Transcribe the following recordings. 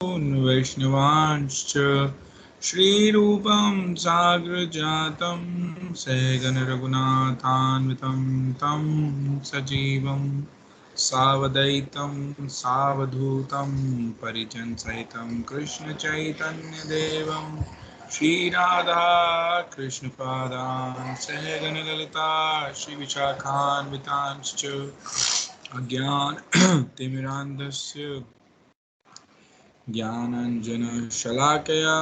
वैष्णवांश्च श्रीरूपं साग्रजातं सहगण रघुनाथान्वितं तं सजीवं सावधैतं सावधूतं परिजनसहितं कृष्णचैतन्यदेवं श्रीराधा कृष्णपादान् सहगण ललिता श्रीविशाखान्वितांश्च अज्ञानतिमिरान्धस्य ज्ञानाञ्जनशलाकया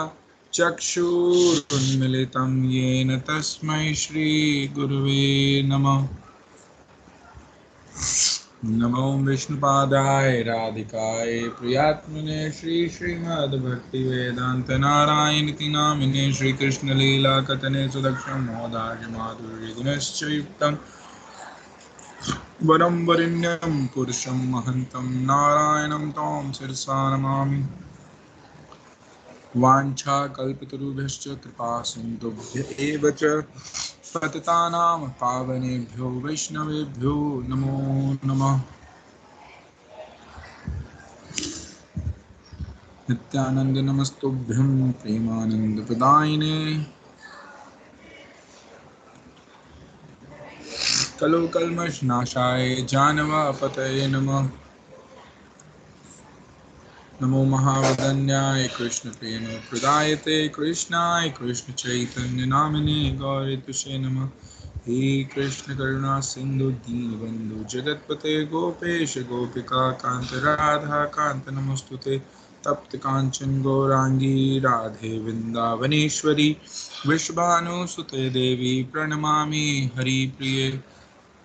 चक्षुरुन्मिलितं येन तस्मै श्रीगुरुवे नमः। नमो विष्णुपादाय राधिकाय प्रियात्मने श्रीमद्भक्तिवेदान्तनारायणिति नामिने श्रीकृष्णलीलाकथने सुदक्षं मोदाय माधुर्यगुणश्च युक्तं वरं वरिण्यं पुरुषं महन्तं नारायणं तं शिरसा नमामि। वाञ्छाकल्पतरुभ्यश्च कृपा सिन्धुभ्य एव च पतितानां पावनेभ्यो वैष्णवेभ्यो नमो नमः। नित्यानन्द नमस्तुभ्यं प्रेमानन्दप्रदायिने कलुकल्मषनाशाय जानवापतये नमः। नमो महावदन्याय कृष्णप्रेमप्रदायते कृष्णाय कृष्णचैतन्यनामिने गौरतुषे नमः। हे कृष्ण करुणा सिंधु दीनबंधु जगतपते गोपेश गोपिका कांत राधा कांत नमस्तुते। तप्त कांचन गौरांगी राधे वृंदावनेश्वरी विश्वभानुसुते देवी प्रणमामि हरिप्रिये।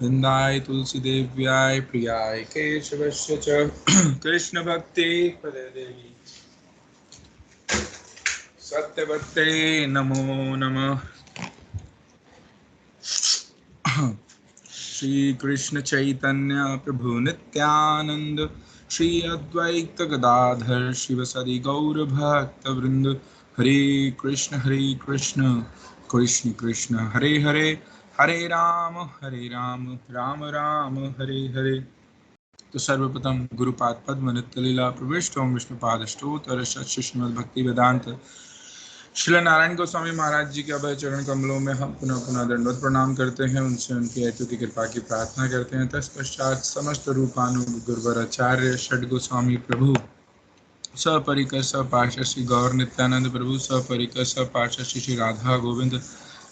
वृंदाय तुलसी देव्याय प्रियाय केशवस्य च कृष्ण भक्ति पदे देवी सत्यवत्ते नमो नमः। श्री कृष्ण चैतन्य प्रभु नित्यानंद श्री अद्वैत गदाधर शिवसदि गौर भक्त वृंद। हरे कृष्ण कृष्ण कृष्ण हरे हरे, हरे राम राम राम हरे हरे। तो सर्वप्रथम गुरुपाद पद्म नित्य लीला प्रविष्ट ओम विष्णुपाद स्तोत्र श्रीमद् भक्ति वेदांत श्रील नारायण गोस्वामी महाराज जी के अभय चरण कमलों में हम पुनः पुनः दंडवत प्रणाम करते हैं, उनसे उनकी हेतु की कृपा की प्रार्थना करते हैं। तत्पश्चात समस्त रूपानुगुरुवराचार्य षड गोस्वामी प्रभु सपरिकर सपार्षद श्री गौर नित्यानंद प्रभु सपरिकर सपार्षद श्री राधा गोविंद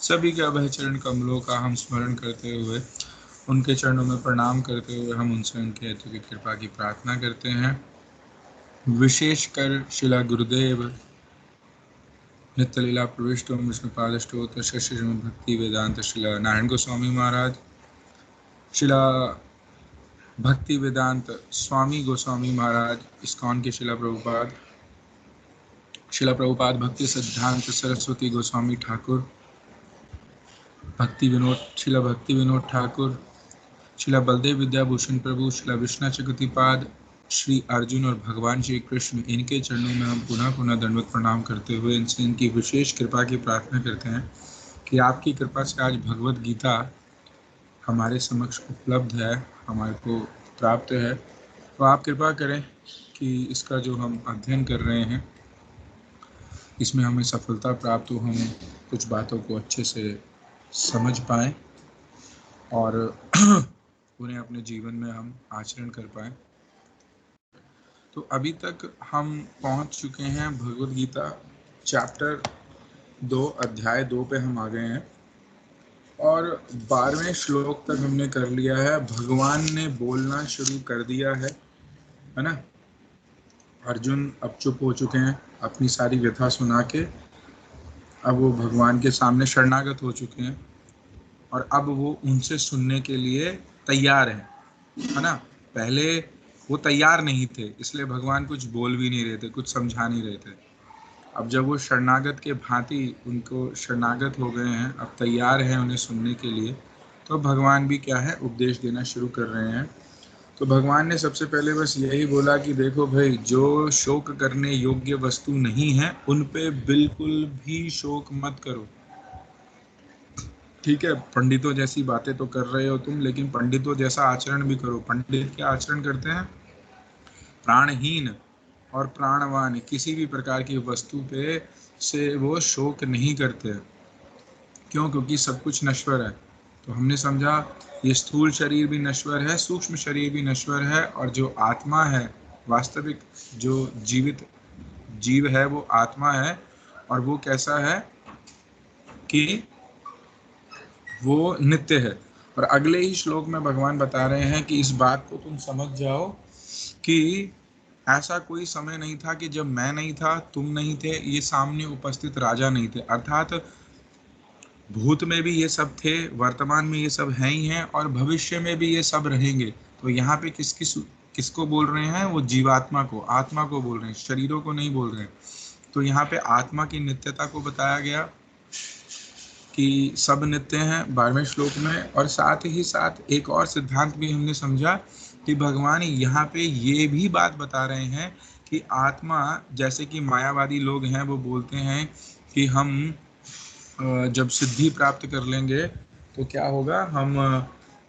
सभी के अभय चरण कमलों का हम स्मरण करते हुए उनके चरणों में प्रणाम करते हुए हम उनसे उनके हेतु की कृपा की प्रार्थना करते हैं। विशेषकर शिला गुरुदेव नित्य लीला प्रविष्ट ओम विष्णुपाद स्तोत्र श्रीमद् भक्ति वेदांत शिला नारायण गोस्वामी महाराज, शिला भक्ति वेदांत स्वामी गोस्वामी महाराज इस्कॉन के शिला प्रभुपाद भक्ति सिद्धांत सरस्वती गोस्वामी ठाकुर, शिला भक्ति विनोद ठाकुर, शिला बलदेव विद्याभूषण प्रभु, शिला विष्णु चक्रतिपाद, श्री अर्जुन और भगवान श्री कृष्ण, इनके चरणों में हम पुनः पुनः दंडवत प्रणाम करते हुए इनसे इनकी विशेष कृपा की प्रार्थना करते हैं कि आपकी कृपा से आज भगवत गीता हमारे समक्ष उपलब्ध है, हमारे को प्राप्त है। तो आप कृपा करें कि इसका जो हम अध्ययन कर रहे हैं इसमें हमें सफलता प्राप्त हो, हम कुछ बातों को अच्छे से समझ पाएँ और उन्हें अपने जीवन में हम आचरण कर पाएँ। तो अभी तक हम पहुंच चुके हैं भगवद गीता चैप्टर 2 अध्याय 2 पे हम आ गए हैं और 12वें श्लोक तक हमने कर लिया है। भगवान ने बोलना शुरू कर दिया है ना। अर्जुन अब चुप हो चुके हैं, अपनी सारी व्यथा सुना के अब वो भगवान के सामने शरणागत हो चुके हैं और अब वो उनसे सुनने के लिए तैयार हैं, है ना। पहले वो तैयार नहीं थे, इसलिए भगवान कुछ बोल भी नहीं रहे थे, कुछ समझा नहीं रहे थे। अब जब वो शरणागत के भांति उनको शरणागत हो गए हैं, अब तैयार हैं उन्हें सुनने के लिए, तो भगवान भी क्या है उपदेश देना शुरू कर रहे हैं। तो भगवान ने सबसे पहले बस यही बोला कि देखो भाई, जो शोक करने योग्य वस्तु नहीं है उन पे बिल्कुल भी शोक मत करो, ठीक है। पंडितों जैसी बातें तो कर रहे हो तुम, लेकिन पंडितों जैसा आचरण भी करो। पंडित क्या आचरण करते हैं? प्राणहीन और प्राणवान, किसी भी प्रकार की वस्तु पे से वो शोक नहीं करते। क्यों? क्योंकि सब कुछ नश्वर है। तो हमने समझा ये स्थूल शरीर भी नश्वर है, सूक्ष्म शरीर भी नश्वर है, और जो आत्मा है, वास्तविक जो जीवित जीव है, वो आत्मा है। और वो कैसा है कि वो नित्य है। और अगले ही श्लोक में भगवान बता रहे हैं कि इस बात को तुम समझ जाओ कि ऐसा कोई समय नहीं था कि जब मैं नहीं था, तुम नहीं थे, ये सामने उपस्थित राजा नहीं थे। अर्थात भूत में भी ये सब थे, वर्तमान में ये सब हैं ही हैं, और भविष्य में भी ये सब रहेंगे। तो यहाँ पे किसको बोल रहे हैं? वो जीवात्मा को, आत्मा को बोल रहे हैं, शरीरों को नहीं बोल रहे हैं। तो यहाँ पे आत्मा की नित्यता को बताया गया कि सब नित्य हैं 12वें श्लोक में। और साथ ही साथ एक और सिद्धांत भी हमने समझा कि भगवान यहाँ पे ये भी बात बता रहे हैं कि आत्मा, जैसे कि मायावादी लोग हैं, वो बोलते हैं कि हम जब सिद्धि प्राप्त कर लेंगे तो क्या होगा, हम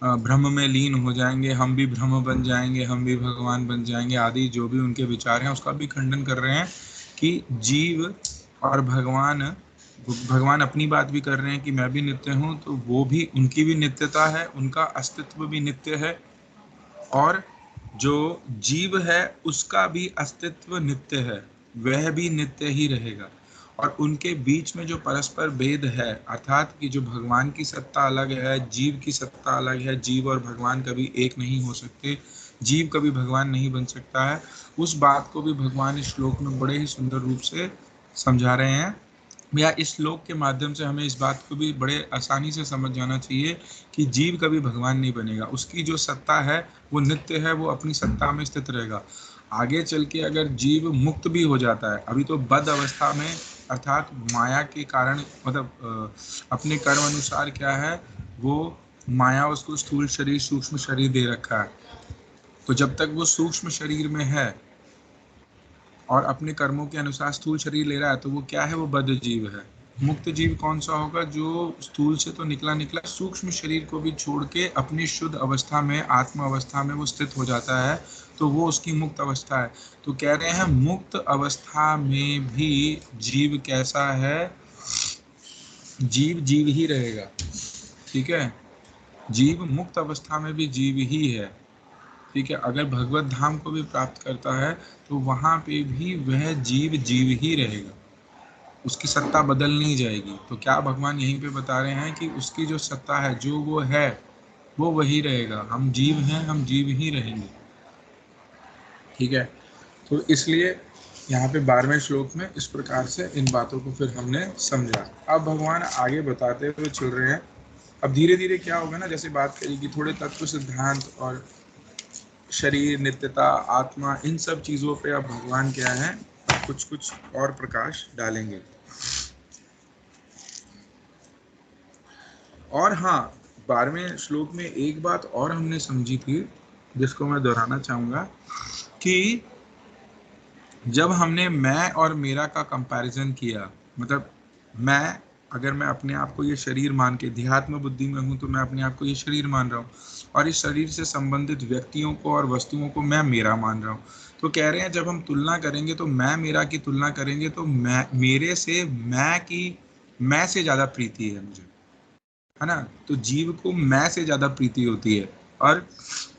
ब्रह्म में लीन हो जाएंगे, हम भी ब्रह्म बन जाएंगे, हम भी भगवान बन जाएंगे, आदि जो भी उनके विचार हैं उसका भी खंडन कर रहे हैं कि जीव और भगवान अपनी बात भी कर रहे हैं कि मैं भी नित्य हूँ, तो वो भी, उनकी भी नित्यता है, उनका अस्तित्व भी नित्य है, और जो जीव है उसका भी अस्तित्व नित्य है, वह भी नित्य ही रहेगा। और उनके बीच में जो परस्पर भेद है, अर्थात कि जो भगवान की सत्ता अलग है, जीव की सत्ता अलग है, जीव और भगवान कभी एक नहीं हो सकते, जीव कभी भगवान नहीं बन सकता है, उस बात को भी भगवान इस श्लोक में बड़े ही सुंदर रूप से समझा रहे हैं। या इस श्लोक के माध्यम से हमें इस बात को भी बड़े आसानी से समझ जाना चाहिए कि जीव कभी भगवान नहीं बनेगा, उसकी जो सत्ता है वो नित्य है, वो अपनी सत्ता में स्थित रहेगा। आगे चल के अगर जीव मुक्त भी हो जाता है, अभी तो बद्ध अवस्था में, अर्थात माया के कारण, मतलब अपने कर्म अनुसार क्या है, वो माया उसको स्थूल शरीर, सूक्ष्म शरीर दे रखा है। तो जब तक वो सूक्ष्म शरीर में है और अपने कर्मों के अनुसार स्थूल शरीर ले रहा है, तो वो क्या है? वो बद्ध जीव है। मुक्त जीव कौन सा होगा? जो स्थूल से तो निकला सूक्ष्म शरीर को भी छोड़ के अपनी शुद्ध अवस्था में, आत्म अवस्था में वो स्थित हो जाता है, तो वो उसकी मुक्त अवस्था है। तो कह रहे हैं मुक्त अवस्था में भी जीव कैसा है? जीव जीव ही रहेगा। ठीक है, जीव मुक्त अवस्था में भी जीव ही है। ठीक है, अगर भगवत धाम को भी प्राप्त करता है तो वहां पे भी वह जीव जीव ही रहेगा, उसकी सत्ता बदल नहीं जाएगी। तो क्या भगवान यहीं पे बता रहे हैं कि उसकी जो सत्ता है, जो वो है, वो वही रहेगा। हम जीव हैं, हम जीव ही रहेंगे। ठीक है, तो इसलिए यहाँ पे 12वें श्लोक में इस प्रकार से इन बातों को फिर हमने समझा। अब भगवान आगे बताते हुए चल रहे हैं। अब धीरे धीरे क्या होगा ना, जैसे बात करेगी थोड़े तत्व सिद्धांत और शरीर, नित्यता, आत्मा, इन सब चीजों पे अब भगवान क्या है, कुछ कुछ और प्रकाश डालेंगे। और हाँ, 12वें श्लोक में एक बात और हमने समझी थी, जिसको मैं दोहराना चाहूंगा, कि जब हमने मैं और मेरा का कंपैरिजन किया, मतलब अगर मैं अपने आप को ये शरीर मान के ध्यात्म बुद्धि में हूँ, तो मैं अपने आप को ये शरीर मान रहा हूँ, और इस शरीर से संबंधित व्यक्तियों को और वस्तुओं को मैं मेरा मान रहा हूँ। तो कह रहे हैं जब हम तुलना करेंगे, तो मैं मेरा की तुलना करेंगे, तो मेरे से मैं से ज्यादा प्रीति है मुझे, है ना। तो जीव को मैं से ज्यादा प्रीति होती है, और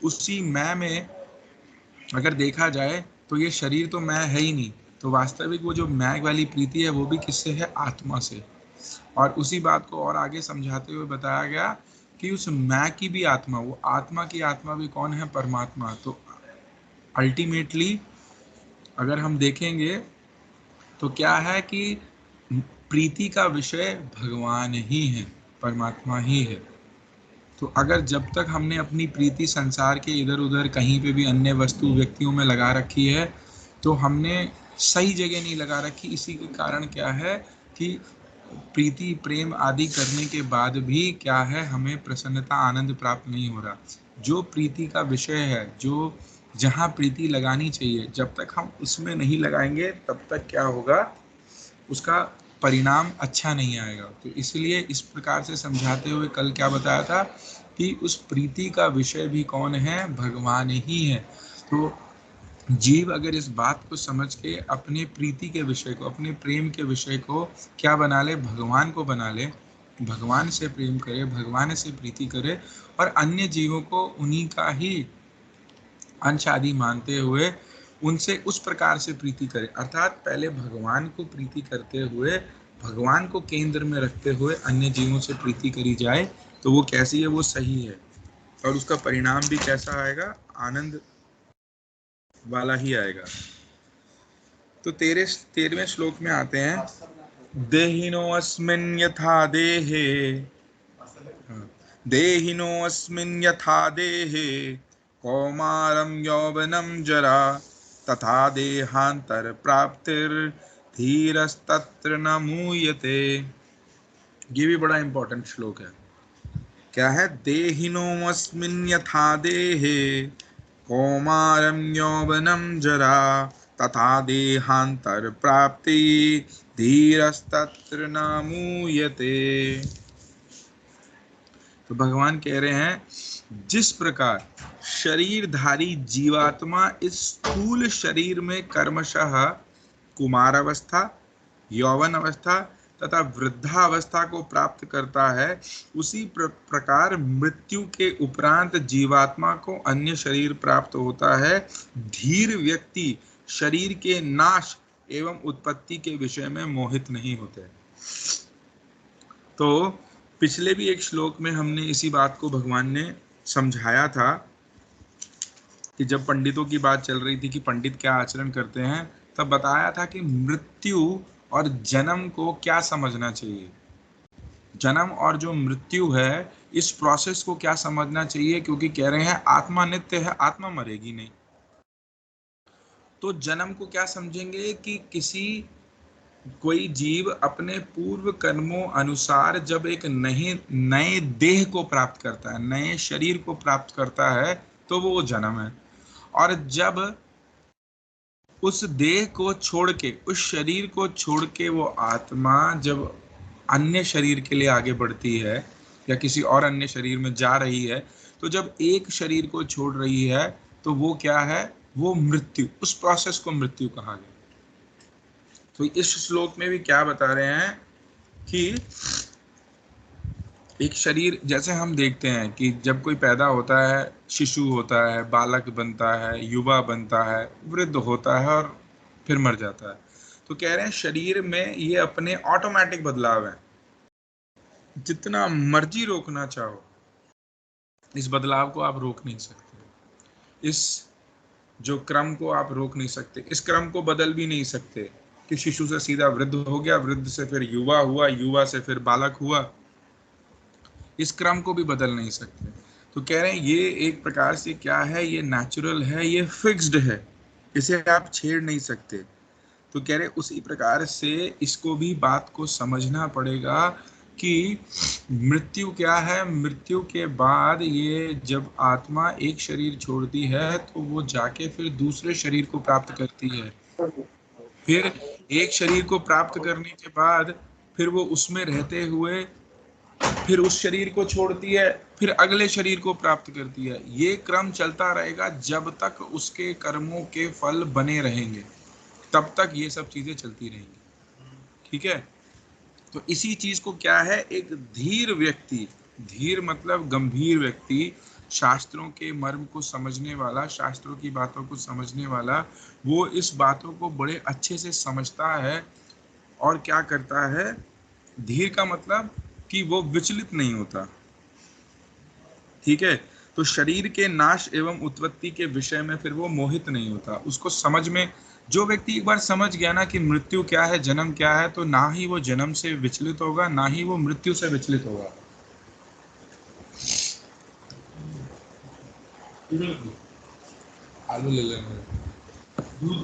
उसी मैं में अगर देखा जाए तो ये शरीर तो मैं है ही नहीं। तो वास्तविक वो जो मैं वाली प्रीति है, वो भी किससे है? आत्मा से। और उसी बात को और आगे समझाते हुए बताया गया कि उस मैं की भी आत्मा, वो आत्मा की आत्मा भी कौन है? परमात्मा। तो अल्टीमेटली अगर हम देखेंगे तो क्या है कि प्रीति का विषय भगवान ही है, परमात्मा ही है। तो अगर जब तक हमने अपनी प्रीति संसार के इधर उधर कहीं पे भी अन्य वस्तु व्यक्तियों में लगा रखी है, तो हमने सही जगह नहीं लगा रखी। इसी के कारण क्या है कि प्रीति प्रेम आदि करने के बाद भी क्या है, हमें प्रसन्नता आनंद प्राप्त नहीं हो रहा। जो प्रीति का विषय है, जो जहाँ प्रीति लगानी चाहिए, जब तक हम उसमें नहीं लगाएंगे, तब तक क्या होगा, उसका परिणाम अच्छा नहीं आएगा। तो इसलिए इस प्रकार से समझाते हुए कल क्या बताया था कि उस प्रीति का विषय भी कौन है? भगवान ही है। तो जीव अगर इस बात को समझ के अपने प्रीति के विषय को, अपने प्रेम के विषय को क्या बना ले, भगवान को बना ले, भगवान से प्रेम करे, भगवान से प्रीति करे और अन्य जीवों को उन्हीं का ही अंश आदि मानते हुए उनसे उस प्रकार से प्रीति करे, अर्थात पहले भगवान को प्रीति करते हुए, भगवान को केंद्र में रखते हुए अन्य जीवों से प्रीति करी जाए, तो वो कैसी है, वो सही है और उसका परिणाम भी कैसा आएगा, आनंद वाला ही आएगा। तो 13वें श्लोक में आते हैं, देहिनो अस्मिन् यथा देहे, देहिनो अस्मिन् यथा देहे कौमारं यौवनं जरा तथा देहांतर प्राप्तिर धीरस्तत्र न मूयते। ये भी बड़ा इंपॉर्टेंट श्लोक है। क्या है, देहिनो अस्मिन् यथा देहे कौमारं यौवनं जरा तथा देहांतर प्राप्ति धीरस्तत्र न मूयते। तो भगवान कह रहे हैं, जिस प्रकार शरीरधारी जीवात्मा इस स्थूल शरीर में कर्मशः कुमार अवस्था, यौवन अवस्था तथा वृद्धावस्था को प्राप्त करता है, उसी प्रकार मृत्यु के उपरांत जीवात्मा को अन्य शरीर प्राप्त होता है। धीर व्यक्ति शरीर के नाश एवं उत्पत्ति के विषय में मोहित नहीं होते। तो पिछले भी एक श्लोक में हमने इसी बात को भगवान ने समझाया था कि जब पंडितों की बात चल रही थी कि पंडित क्या आचरण करते हैं, तब बताया था कि मृत्यु और जन्म को क्या समझना चाहिए, जन्म और जो मृत्यु है इस प्रोसेस को क्या समझना चाहिए, क्योंकि कह रहे हैं आत्मा नित्य है, आत्मा मरेगी नहीं। तो जन्म को क्या समझेंगे कि किसी कोई जीव अपने पूर्व कर्मों अनुसार जब एक नए देह को प्राप्त करता है, नए शरीर को प्राप्त करता है, तो वो जन्म है। और जब उस देह को छोड़ के, उस शरीर को छोड़ के वो आत्मा जब अन्य शरीर के लिए आगे बढ़ती है या किसी और अन्य शरीर में जा रही है, तो जब एक शरीर को छोड़ रही है तो वो क्या है, वो मृत्यु, उस प्रोसेस को मृत्यु कहा गया। तो इस श्लोक में भी क्या बता रहे हैं कि एक शरीर, जैसे हम देखते हैं कि जब कोई पैदा होता है, शिशु होता है, बालक बनता है, युवा बनता है, वृद्ध होता है और फिर मर जाता है। तो कह रहे हैं शरीर में ये अपने ऑटोमेटिक बदलाव है, जितना मर्जी रोकना चाहो इस बदलाव को आप रोक नहीं सकते, इस जो क्रम को आप रोक नहीं सकते, इस क्रम को बदल भी नहीं सकते कि शिशु से सीधा वृद्ध हो गया, वृद्ध से फिर युवा हुआ, युवा से फिर बालक हुआ, इस क्रम को भी बदल नहीं सकते। तो कह रहे हैं ये एक प्रकार से क्या है, ये नेचुरल है, ये फिक्स्ड है, इसे आप छेड़ नहीं सकते। तो कह रहे उसी प्रकार से इसको भी बात को समझना पड़ेगा कि मृत्यु क्या है। मृत्यु के बाद ये जब आत्मा एक शरीर छोड़ती है तो वो जाके फिर दूसरे शरीर को प्राप्त करती है, फिर एक शरीर को प्राप्त करने के बाद फिर वो उसमें रहते हुए फिर उस शरीर को छोड़ती है, फिर अगले शरीर को प्राप्त करती है। ये क्रम चलता रहेगा जब तक उसके कर्मों के फल बने रहेंगे, तब तक ये सब चीजें चलती रहेंगी। ठीक है, तो इसी चीज को क्या है, एक धीर व्यक्ति, धीर मतलब गंभीर व्यक्ति, शास्त्रों के मर्म को समझने वाला, शास्त्रों की बातों को समझने वाला, वो इस बातों को बड़े अच्छे से समझता है और क्या करता है। धीर का मतलब कि वो विचलित नहीं होता। ठीक है, तो शरीर के नाश एवं उत्पत्ति के विषय में फिर वो मोहित नहीं होता। उसको समझ में, जो व्यक्ति एक बार समझ गया ना कि मृत्यु क्या है, जन्म क्या है, तो ना ही वो जन्म से विचलित होगा, ना ही वो मृत्यु से विचलित होगा। आलू ले लेंगे।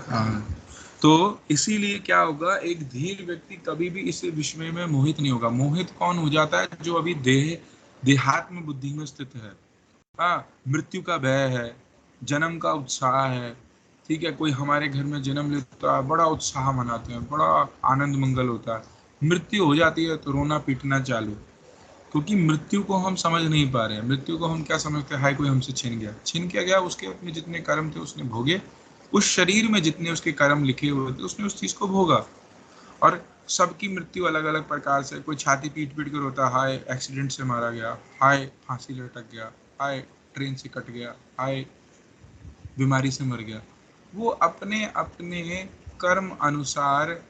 हाँ, तो इसीलिए क्या होगा, एक धीर व्यक्ति कभी भी इस विषय में मोहित नहीं होगा। मोहित कौन हो जाता है, जो अभी देहात्म बुद्धि में स्थित है। हाँ, मृत्यु का भय है, जन्म का उत्साह है। ठीक है, कोई हमारे घर में जन्म लेता है, बड़ा उत्साह मनाते हैं, बड़ा आनंद मंगल होता है। मृत्यु हो जाती है तो रोना पीटना चालू। क्योंकि मृत्यु को हम समझ नहीं पा रहे हैं। मृत्यु को हम क्या समझते हैं, हाय कोई हमसे छीन के गया, उसके अपने जितने कर्म थे उसने भोगे, उस शरीर में जितने उसके कर्म लिखे हुए थे उसने उस चीज को भोगा। और सबकी मृत्यु अलग अलग प्रकार से, कोई छाती पीट पीट कर रोता, हाय एक्सीडेंट से मारा गया, हाय फांसी लटक गया, हाय ट्रेन से कट गया, हाय बीमारी से मर गया। वो अपने अपने कर्म अनुसार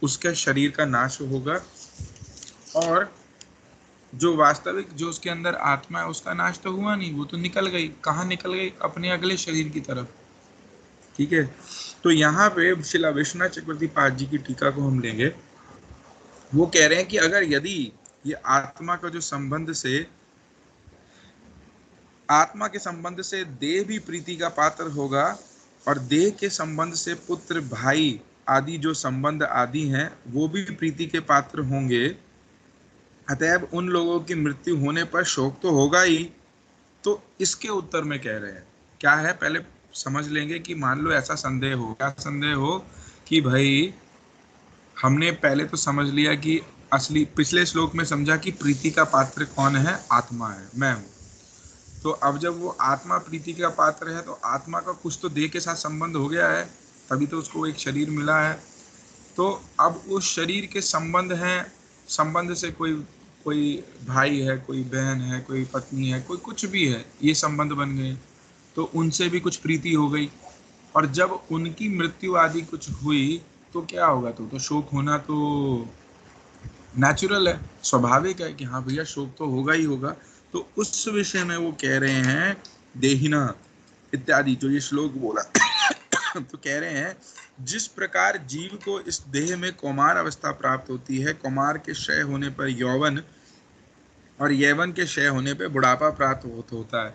उसके शरीर का नाश होगा, और जो वास्तविक जो उसके अंदर आत्मा है उसका नाश तो हुआ नहीं, वो तो निकल गई। कहाँ निकल गई? अपने अगले शरीर की तरफ। ठीक है, तो यहाँ पे शिला विश्वनाथ चक्रवर्ती पाद जी की टीका को हम लेंगे। वो कह रहे हैं कि अगर यदि ये आत्मा का जो संबंध से, आत्मा के संबंध से देह भी प्रीति का पात्र होगा, और देह के संबंध से पुत्र भाई आदि जो संबंध आदि हैं वो भी प्रीति के पात्र होंगे, अतएव उन लोगों की मृत्यु होने पर शोक तो होगा ही। तो इसके उत्तर में कह रहे हैं क्या है, पहले समझ लेंगे कि मान लो ऐसा संदेह हो, क्या संदेह हो कि भाई हमने पहले तो समझ लिया कि असली, पिछले श्लोक में समझा कि प्रीति का पात्र कौन है, आत्मा है, मैं हूं। तो अब जब वो आत्मा प्रीति का पात्र है तो आत्मा का कुछ तो देह के साथ संबंध हो गया है, तभी तो उसको एक शरीर मिला है। तो अब उस शरीर के संबंध हैं, संबंध से कोई कोई भाई है, कोई बहन है, कोई पत्नी है, कोई कुछ भी है, ये संबंध बन गए, तो उनसे भी कुछ प्रीति हो गई। और जब उनकी मृत्यु आदि कुछ हुई तो क्या होगा, तो शोक होना तो नेचुरल है, स्वाभाविक है कि हाँ भैया शोक तो होगा ही होगा। तो उस विषय में वो कह रहे हैं देहिना इत्यादि जो ये श्लोक बोला तो कह रहे हैं जिस प्रकार जीव को इस देह में कौमार अवस्था प्राप्त होती है, कौमार के क्षय होने पर यौवन, और यौवन के क्षय होने पर बुढ़ापा प्राप्त होता है।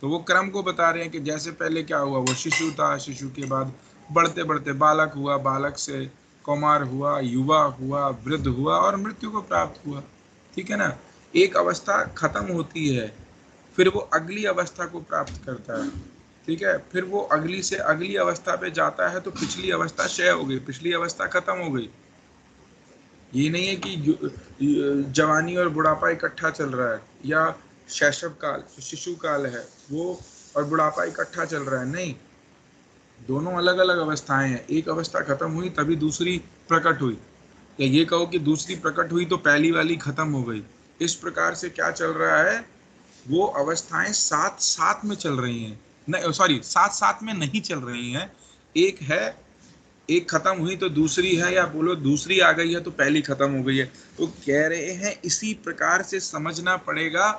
तो वो क्रम को बता रहे हैं कि जैसे पहले क्या हुआ, वो शिशु था, शिशु के बाद बढ़ते बढ़ते बालक हुआ, बालक से कौमार हुआ, युवा हुआ, वृद्ध हुआ, और मृत्यु को प्राप्त हुआ। ठीक है ना, एक अवस्था खत्म होती है, फिर वो अगली अवस्था को प्राप्त करता है। ठीक है, फिर वो अगली से अगली अवस्था पे जाता है, तो पिछली अवस्था क्षय हो गई, पिछली अवस्था खत्म हो गई। ये नहीं है कि जवानी और बुढ़ापा इकट्ठा चल रहा है, या शैशव काल शिशु काल है वो और बुढ़ापा इकट्ठा चल रहा है, नहीं, दोनों अलग अलग अवस्थाएं हैं। एक अवस्था खत्म हुई तभी दूसरी प्रकट हुई, या ये कहो कि दूसरी प्रकट हुई तो पहली वाली खत्म हो गई। इस प्रकार से क्या चल रहा है, वो अवस्थाएं साथ साथ में चल रही हैं, नहीं सॉरी, साथ साथ में नहीं चल रही हैं। एक है, एक खत्म हुई तो दूसरी है, या बोलो दूसरी आ गई है तो पहली खत्म हो गई है। तो कह रहे हैं इसी प्रकार से समझना पड़ेगा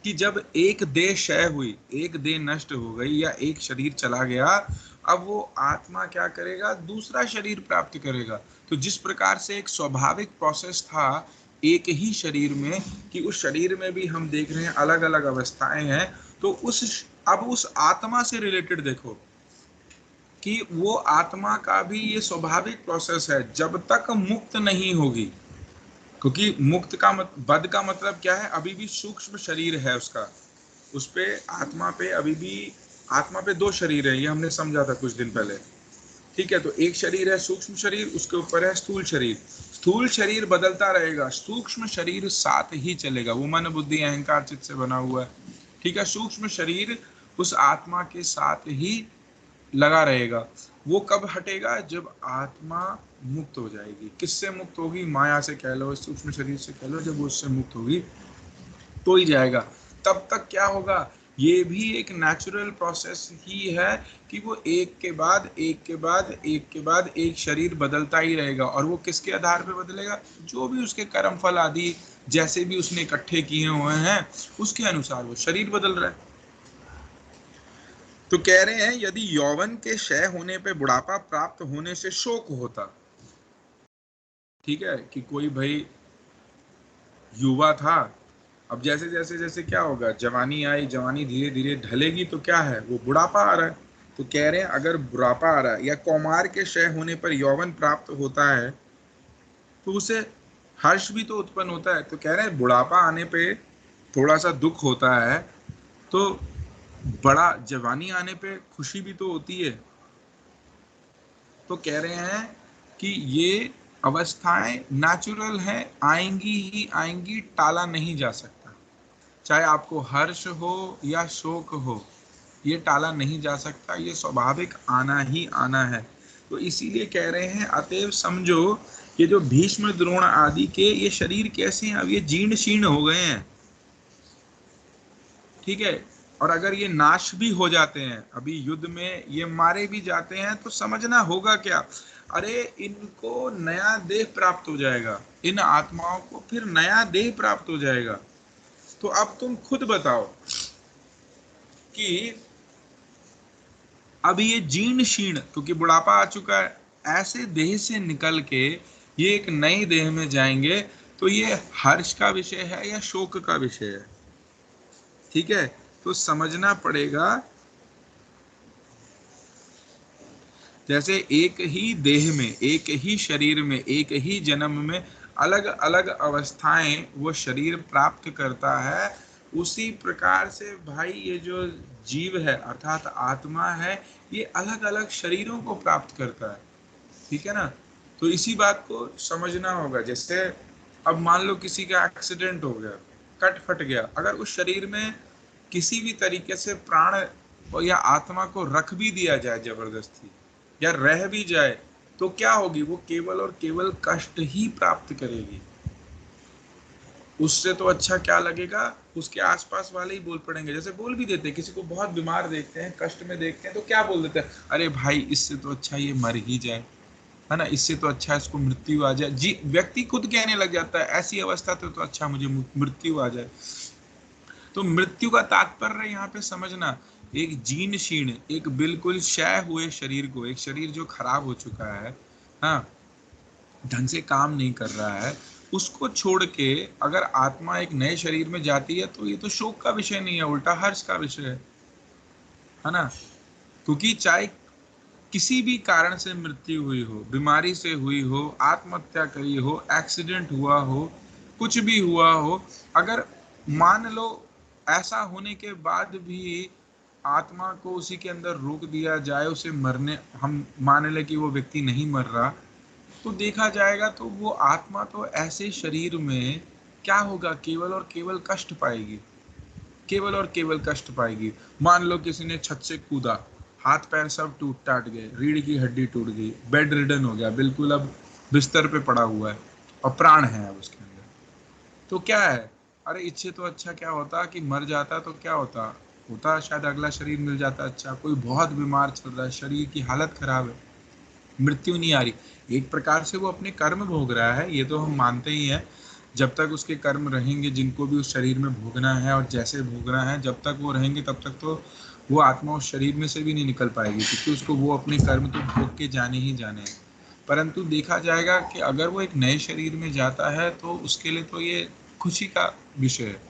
कि जब एक देह क्षय हुई, एक देह नष्ट हो गई, या एक शरीर चला गया, अब वो आत्मा क्या करेगा, दूसरा शरीर प्राप्त करेगा। तो जिस प्रकार से एक स्वाभाविक प्रोसेस था एक ही शरीर में, कि उस शरीर में भी हम देख रहे हैं अलग अलग अवस्थाएं हैं, तो अब उस आत्मा से रिलेटेड देखो कि वो आत्मा का भी ये स्वाभाविक प्रोसेस है जब तक मुक्त नहीं होगी। क्योंकि मुक्त का बद का मतलब क्या है, अभी भी सूक्ष्म शरीर है उसका, उस पे आत्मा पे अभी भी, आत्मा पे दो शरीर है, ये हमने समझा था कुछ दिन पहले। ठीक है, तो एक शरीर है सूक्ष्म शरीर, उसके ऊपर है स्थूल शरीर। स्थूल शरीर बदलता रहेगा, सूक्ष्म शरीर साथ ही चलेगा, वो मन बुद्धि अहंकार चित्त से बना हुआ है। ठीक है, सूक्ष्म शरीर उस आत्मा के साथ ही लगा रहेगा। वो कब हटेगा, जब आत्मा मुक्त हो जाएगी। किससे मुक्त होगी, माया से कह लो, सूक्ष्म शरीर से कह लो, जब वो उससे मुक्त होगी तो ही जाएगा। तब तक क्या होगा, ये भी एक नेचुरल प्रोसेस ही है कि वो एक के बाद एक के बाद एक के बाद एक शरीर बदलता ही रहेगा। और वो किसके आधार पर बदलेगा, जो भी उसके कर्म फल आदि जैसे भी उसने इकट्ठे किए हुए हैं उसके अनुसार वो शरीर बदल रहा है। तो कह रहे हैं यदि यौवन के क्षय होने पे बुढ़ापा प्राप्त होने से शोक होता, ठीक है, कि कोई भाई युवा था, अब जैसे जैसे जैसे क्या होगा, जवानी आई, जवानी धीरे धीरे ढलेगी, तो क्या है, वो बुढ़ापा आ रहा है। तो कह रहे हैं अगर बुढ़ापा आ रहा है या कौमार के क्षय होने पर यौवन प्राप्त होता है, तो उसे हर्ष भी तो उत्पन्न होता है। तो कह रहे हैं बुढ़ापा आने पे थोड़ा सा दुख होता है, तो बड़ा जवानी आने पे खुशी भी तो होती है। तो कह रहे हैं कि ये अवस्थाएं नेचुरल हैं, आएंगी ही आएंगी, टाला नहीं जा सकता। चाहे आपको हर्ष हो या शोक हो, ये टाला नहीं जा सकता, ये स्वाभाविक आना ही आना है। तो इसीलिए कह रहे हैं, अतएव समझो ये जो भीष्म द्रोण आदि के ये शरीर कैसे हैं, अब ये जीर्ण शीर्ण हो गए हैं, ठीक है। और अगर ये नाश भी हो जाते हैं, अभी युद्ध में ये मारे भी जाते हैं, तो समझना होगा क्या, अरे इनको नया देह प्राप्त हो जाएगा, इन आत्माओं को फिर नया देह प्राप्त हो जाएगा। तो अब तुम खुद बताओ कि अब ये जीर्ण शीर्ण, क्योंकि बुढ़ापा आ चुका है, ऐसे देह से निकल के ये एक नए देह में जाएंगे, तो ये हर्ष का विषय है या शोक का विषय है, ठीक है। तो समझना पड़ेगा, जैसे एक ही देह में, एक ही शरीर में, एक ही जन्म में अलग अलग अवस्थाएं वो शरीर प्राप्त करता है, उसी प्रकार से भाई ये जो जीव है अर्थात आत्मा है, ये अलग अलग शरीरों को प्राप्त करता है, ठीक है ना। तो इसी बात को समझना होगा। जैसे अब मान लो किसी का एक्सीडेंट हो गया, कट फट गया, अगर उस शरीर में किसी भी तरीके से प्राण या आत्मा को रख भी दिया जाए जबरदस्ती, या रह भी जाए, तो क्या होगी, वो केवल और केवल कष्ट ही प्राप्त करेगी। उससे तो अच्छा क्या लगेगा, उसके आसपास वाले ही बोल पड़ेंगे, जैसे बोल भी देते हैं, किसी को बहुत बीमार देखते हैं, कष्ट में देखते हैं, तो क्या बोल देते हैं, अरे भाई इससे तो अच्छा ये मर ही जाए, है ना, इससे तो अच्छा इसको मृत्यु आ जाए। जी, व्यक्ति खुद कहने लग जाता है ऐसी अवस्था तो अच्छा मुझे मृत्यु आ जाए। तो मृत्यु का तात्पर्य यहाँ पे समझना, एक जीर्ण शीर्ण, एक बिल्कुल क्षय हुए शरीर को, एक शरीर जो खराब हो चुका है, हाँ, ढंग से काम नहीं कर रहा है, उसको छोड़ के अगर आत्मा एक नए शरीर में जाती है, तो ये तो शोक का विषय नहीं है, उल्टा हर्ष का विषय है ना। क्योंकि चाहे किसी भी कारण से मृत्यु हुई हो, बीमारी से हुई हो, आत्महत्या करी हो, एक्सीडेंट हुआ हो, कुछ भी हुआ हो, अगर मान लो ऐसा होने के बाद भी आत्मा को उसी के अंदर रोक दिया जाए, उसे मरने, हम मान ले कि वो व्यक्ति नहीं मर रहा, तो देखा जाएगा तो वो आत्मा तो ऐसे शरीर में क्या होगा, केवल और केवल कष्ट पाएगी, केवल और केवल कष्ट पाएगी। मान लो किसी ने छत से कूदा, हाथ पैर सब टूट टाट गए, रीढ़ की हड्डी टूट गई, बेड रिडन हो गया, बिल्कुल अब बिस्तर पे पड़ा हुआ है, और प्राण है अब उसके अंदर, तो क्या है, अरे इससे तो अच्छा क्या होता कि मर जाता, तो क्या होता होता शायद अगला शरीर मिल जाता। अच्छा, कोई बहुत बीमार चल रहा है, शरीर की हालत खराब है, मृत्यु नहीं आ रही, एक प्रकार से वो अपने कर्म भोग रहा है, ये तो हम मानते ही हैं। जब तक उसके कर्म रहेंगे, जिनको भी उस शरीर में भोगना है और जैसे भोगना है, जब तक वो रहेंगे तब तक तो वो आत्मा उस शरीर में से भी नहीं निकल पाएगी, क्योंकि उसको वो अपने कर्म तो भोग के जाने ही जाने हैं। परंतु देखा जाएगा कि अगर वो एक नए शरीर में जाता है, तो उसके लिए तो ये खुशी का विषय है।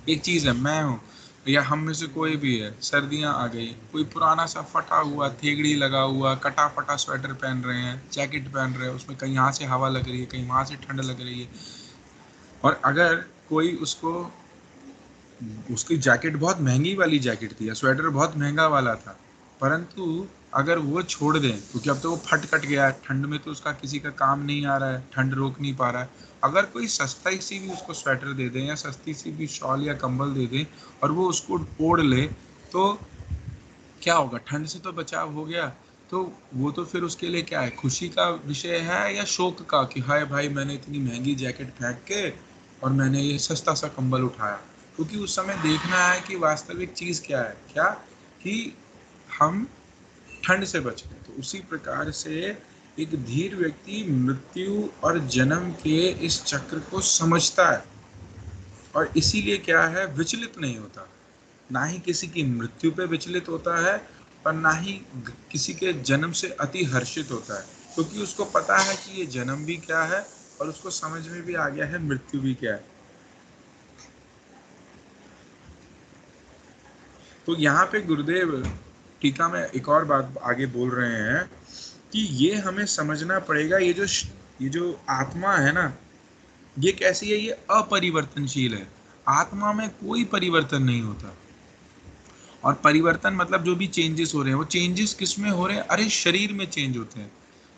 एक चीज है, मैं हूँ या हम में से कोई भी है, सर्दियां आ गई, कोई पुराना सा फटा हुआ थेगड़ी लगा हुआ कटा फटा स्वेटर पहन रहे हैं, जैकेट पहन रहे हैं, उसमें कहीं यहाँ से हवा लग रही है, कहीं वहां से ठंड लग रही है, और अगर कोई उसको, उसकी जैकेट बहुत महंगी वाली जैकेट थी या स्वेटर बहुत महंगा वाला था, परंतु अगर वो छोड़ दें, क्योंकि अब तो वो फट कट गया है, ठंड में तो उसका किसी का काम नहीं आ रहा है, ठंड रोक नहीं पा रहा है, अगर कोई सस्ता सी भी उसको स्वेटर दे दें या सस्ती सी भी शॉल या कंबल दे दें और वो उसको ओढ़ ले, तो क्या होगा, ठंड से तो बचाव हो गया। तो वो तो फिर उसके लिए क्या है, खुशी का विषय है या शोक का, कि हाय भाई मैंने इतनी महंगी जैकेट फेंक के और मैंने ये सस्ता सा कंबल उठाया। क्योंकि उस समय देखना है कि वास्तविक चीज क्या है, क्या कि हम ठंड से बचें। तो उसी प्रकार से एक धीर व्यक्ति मृत्यु और जन्म के इस चक्र को समझता है, और इसीलिए क्या है, विचलित नहीं होता, ना ही किसी की मृत्यु पे विचलित होता है और ना ही किसी के जन्म से अति हर्षित होता है, क्योंकि उसको पता है कि ये जन्म भी क्या है, और उसको समझ में भी आ गया है मृत्यु भी क्या है। तो यहाँ पे गुरुदेव टीका में एक और बात आगे बोल रहे हैं कि ये हमें समझना पड़ेगा, ये जो आत्मा है ना, ये कैसी है, ये अपरिवर्तनशील है, आत्मा में कोई परिवर्तन नहीं होता। और परिवर्तन मतलब जो भी चेंजेस हो रहे हैं, वो चेंजेस किस में हो रहे हैं, अरे शरीर में चेंज होते हैं।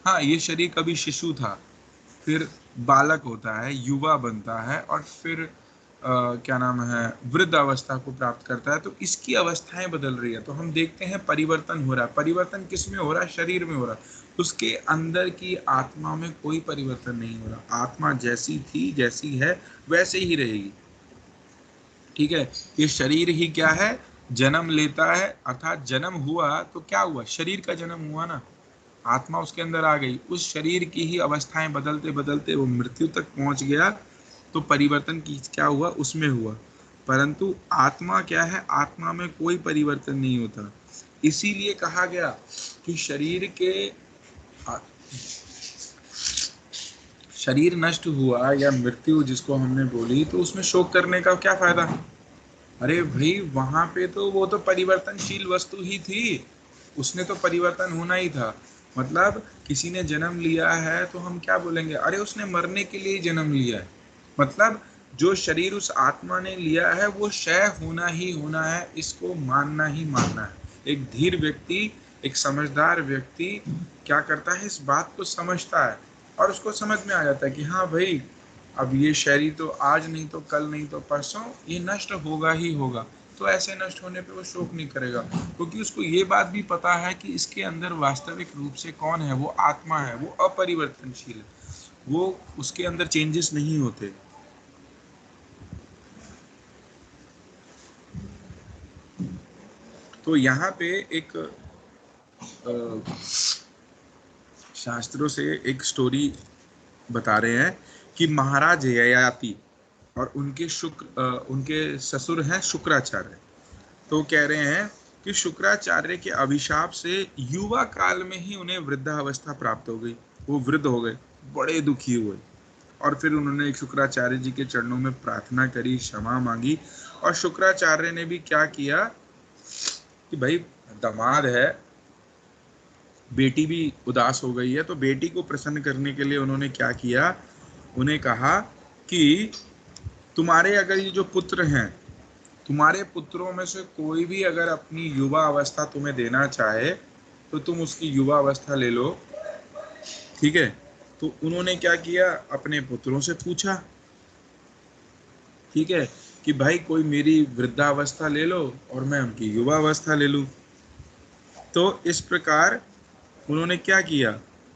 हाँ, ये शरीर कभी शिशु था, फिर बालक होता है, युवा बनता है, और फिर क्या नाम है, वृद्ध अवस्था को प्राप्त करता है, तो इसकी अवस्थाएं बदल रही है। तो हम देखते हैं परिवर्तन हो रहा है। परिवर्तन किस में हो रहा है? शरीर में हो रहा है। उसके अंदर की आत्मा में कोई परिवर्तन नहीं हो रहा। आत्मा जैसी थी, जैसी है, वैसे ही रहेगी। ठीक है, ये शरीर ही क्या है? जन्म लेता है, अर्थात जन्म हुआ तो क्या हुआ? शरीर का जन्म हुआ ना, आत्मा उसके अंदर आ गई। उस शरीर की ही अवस्थाएं बदलते बदलते वो मृत्यु तक पहुंच गया। तो परिवर्तन की क्या हुआ? उसमें हुआ। परंतु आत्मा क्या है? आत्मा में कोई परिवर्तन नहीं होता। इसीलिए कहा गया कि शरीर नष्ट हुआ या मृत्यु जिसको हमने बोली, तो उसमें शोक करने का क्या फायदा? अरे भाई, वहां पे तो वो तो परिवर्तनशील वस्तु ही थी, उसने तो परिवर्तन होना ही था। मतलब किसी ने जन्म लिया है तो हम क्या बोलेंगे? अरे उसने मरने के लिए जन्म लिया है। मतलब जो शरीर उस आत्मा ने लिया है वो क्षय होना ही होना है, इसको मानना ही मानना है। एक धीर व्यक्ति, एक समझदार व्यक्ति क्या करता है? इस बात को समझता है और उसको समझ में आ जाता है कि हाँ भाई, अब ये शरीर तो आज नहीं तो कल नहीं तो परसों ये नष्ट होगा ही होगा। तो ऐसे नष्ट होने पे वो शोक नहीं करेगा, क्योंकि उसको ये बात भी पता है कि इसके अंदर वास्तविक रूप से कौन है? वो आत्मा है, वो अपरिवर्तनशील है, वो उसके अंदर चेंजेस नहीं होते। तो यहाँ पे एक शास्त्रों से एक स्टोरी बता रहे हैं कि महाराज ययाति और उनके ससुर हैं शुक्राचार्य। तो कह रहे हैं कि शुक्राचार्य के अभिशाप से युवा काल में ही उन्हें वृद्धावस्था प्राप्त हो गई। वो वृद्ध हो गए, बड़े दुखी हुए, और फिर उन्होंने एक शुक्राचार्य जी के चरणों में प्रार्थना करी, क्षमा मांगी। और शुक्राचार्य ने भी क्या किया कि भाई दामाद है, बेटी भी उदास हो गई है, तो बेटी को प्रसन्न करने के लिए उन्होंने क्या किया? उन्हें कहा कि तुम्हारे अगर ये जो पुत्र हैं, तुम्हारे पुत्रों में से कोई भी अगर अपनी युवा अवस्था तुम्हें देना चाहे तो तुम उसकी युवा अवस्था ले लो। ठीक है, तो उन्होंने क्या किया? अपने पुत्रों से पूछा, ठीक है, कि भाई कोई मेरी वृद्धावस्था ले लो और मैं उनकी युवा अवस्था ले लूं। तो इस प्रकार उन्होंने क्या किया?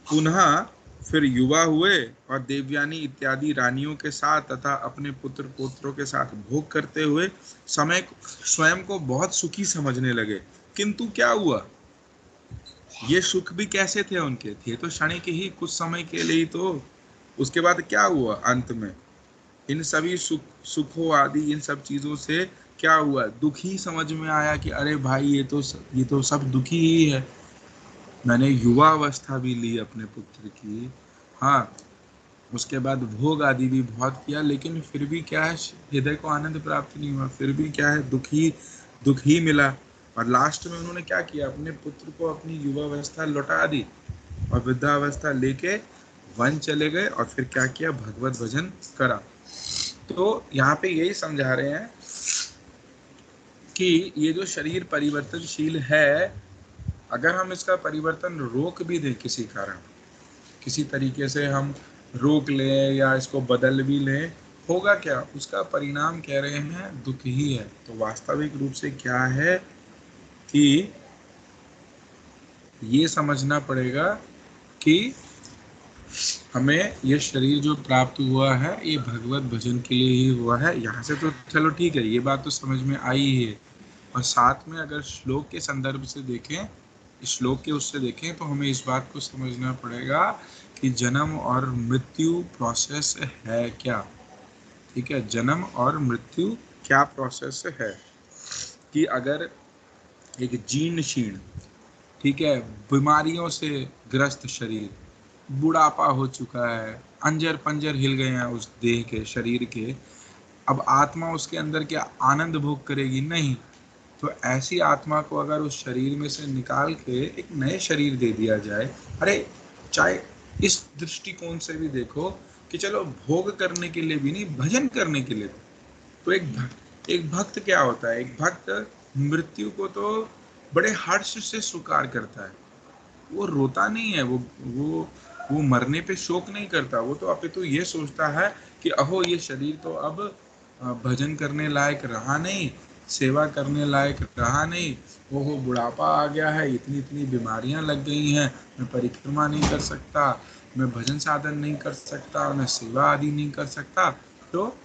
पुनः फिर युवा हुए और देवयानी इत्यादि रानियों के साथ तथा अपने पुत्र पुत्रों के साथ भोग करते हुए समय स्वयं को बहुत सुखी समझने लगे। किंतु क्या हुआ? ये सुख भी कैसे थे? उनके थे तो क्षणिक ही, कुछ समय के लिए ही। तो उसके बाद क्या हुआ? अंत में इन सभी सुखों आदि इन सब चीजों से क्या हुआ? दुख ही समझ में आया कि अरे भाई, ये तो सब दुखी ही है। मैंने युवा अवस्था भी ली अपने पुत्र की, हाँ, उसके बाद भोग आदि भी बहुत किया, लेकिन फिर भी क्या है? हृदय को आनंद प्राप्त नहीं हुआ। फिर भी क्या है? दुख ही मिला। और लास्ट में उन्होंने क्या किया? अपने पुत्र को अपनी युवा अवस्था लौटा दी और वृद्धावस्था लेके वन चले गए। और फिर क्या किया? भगवत भजन करा। तो यहाँ पे यही समझा रहे हैं कि ये जो शरीर परिवर्तनशील है, अगर हम इसका परिवर्तन रोक भी दें, किसी कारण, किसी तरीके से हम रोक लें या इसको बदल भी लें, होगा क्या? उसका परिणाम कह रहे हैं दुख ही है। तो वास्तविक रूप से क्या है कि ये समझना पड़ेगा कि हमें ये शरीर जो प्राप्त हुआ है ये भगवत भजन के लिए ही हुआ है। यहाँ से तो चलो ठीक है, ये बात तो समझ में आई ही है। और साथ में अगर श्लोक के संदर्भ से देखें, श्लोक के उससे देखें, तो हमें इस बात को समझना पड़ेगा कि जन्म और मृत्यु प्रोसेस है क्या। ठीक है, जन्म और मृत्यु क्या प्रोसेस है कि अगर एक जीर्ण शीर्ण, ठीक है, बीमारियों से ग्रस्त शरीर, बुढ़ापा हो चुका है, अंजर पंजर हिल गए हैं उस देह के, शरीर के, अब आत्मा उसके अंदर क्या आनंद भोग करेगी? नहीं। तो ऐसी आत्मा को अगर उस शरीर में से निकाल के एक नए शरीर दे दिया जाए, अरे चाहे इस दृष्टिकोण से भी देखो कि चलो भोग करने के लिए भी नहीं, भजन करने के लिए। तो एक भक्त क्या होता है? एक भक्त मृत्यु को तो बड़े हर्ष से स्वीकार करता है। वो रोता नहीं है, वो मरने पे शोक नहीं करता। वो तो अपितु ये सोचता है कि अहो, ये शरीर तो अब भजन करने लायक रहा नहीं, सेवा करने लायक रहा नहीं। वो बुढ़ापा आ गया है, इतनी इतनी बीमारियां लग गई हैं, मैं परिक्रमा नहीं कर सकता, मैं भजन साधन नहीं कर सकता, मैं सेवा आदि नहीं कर सकता। तो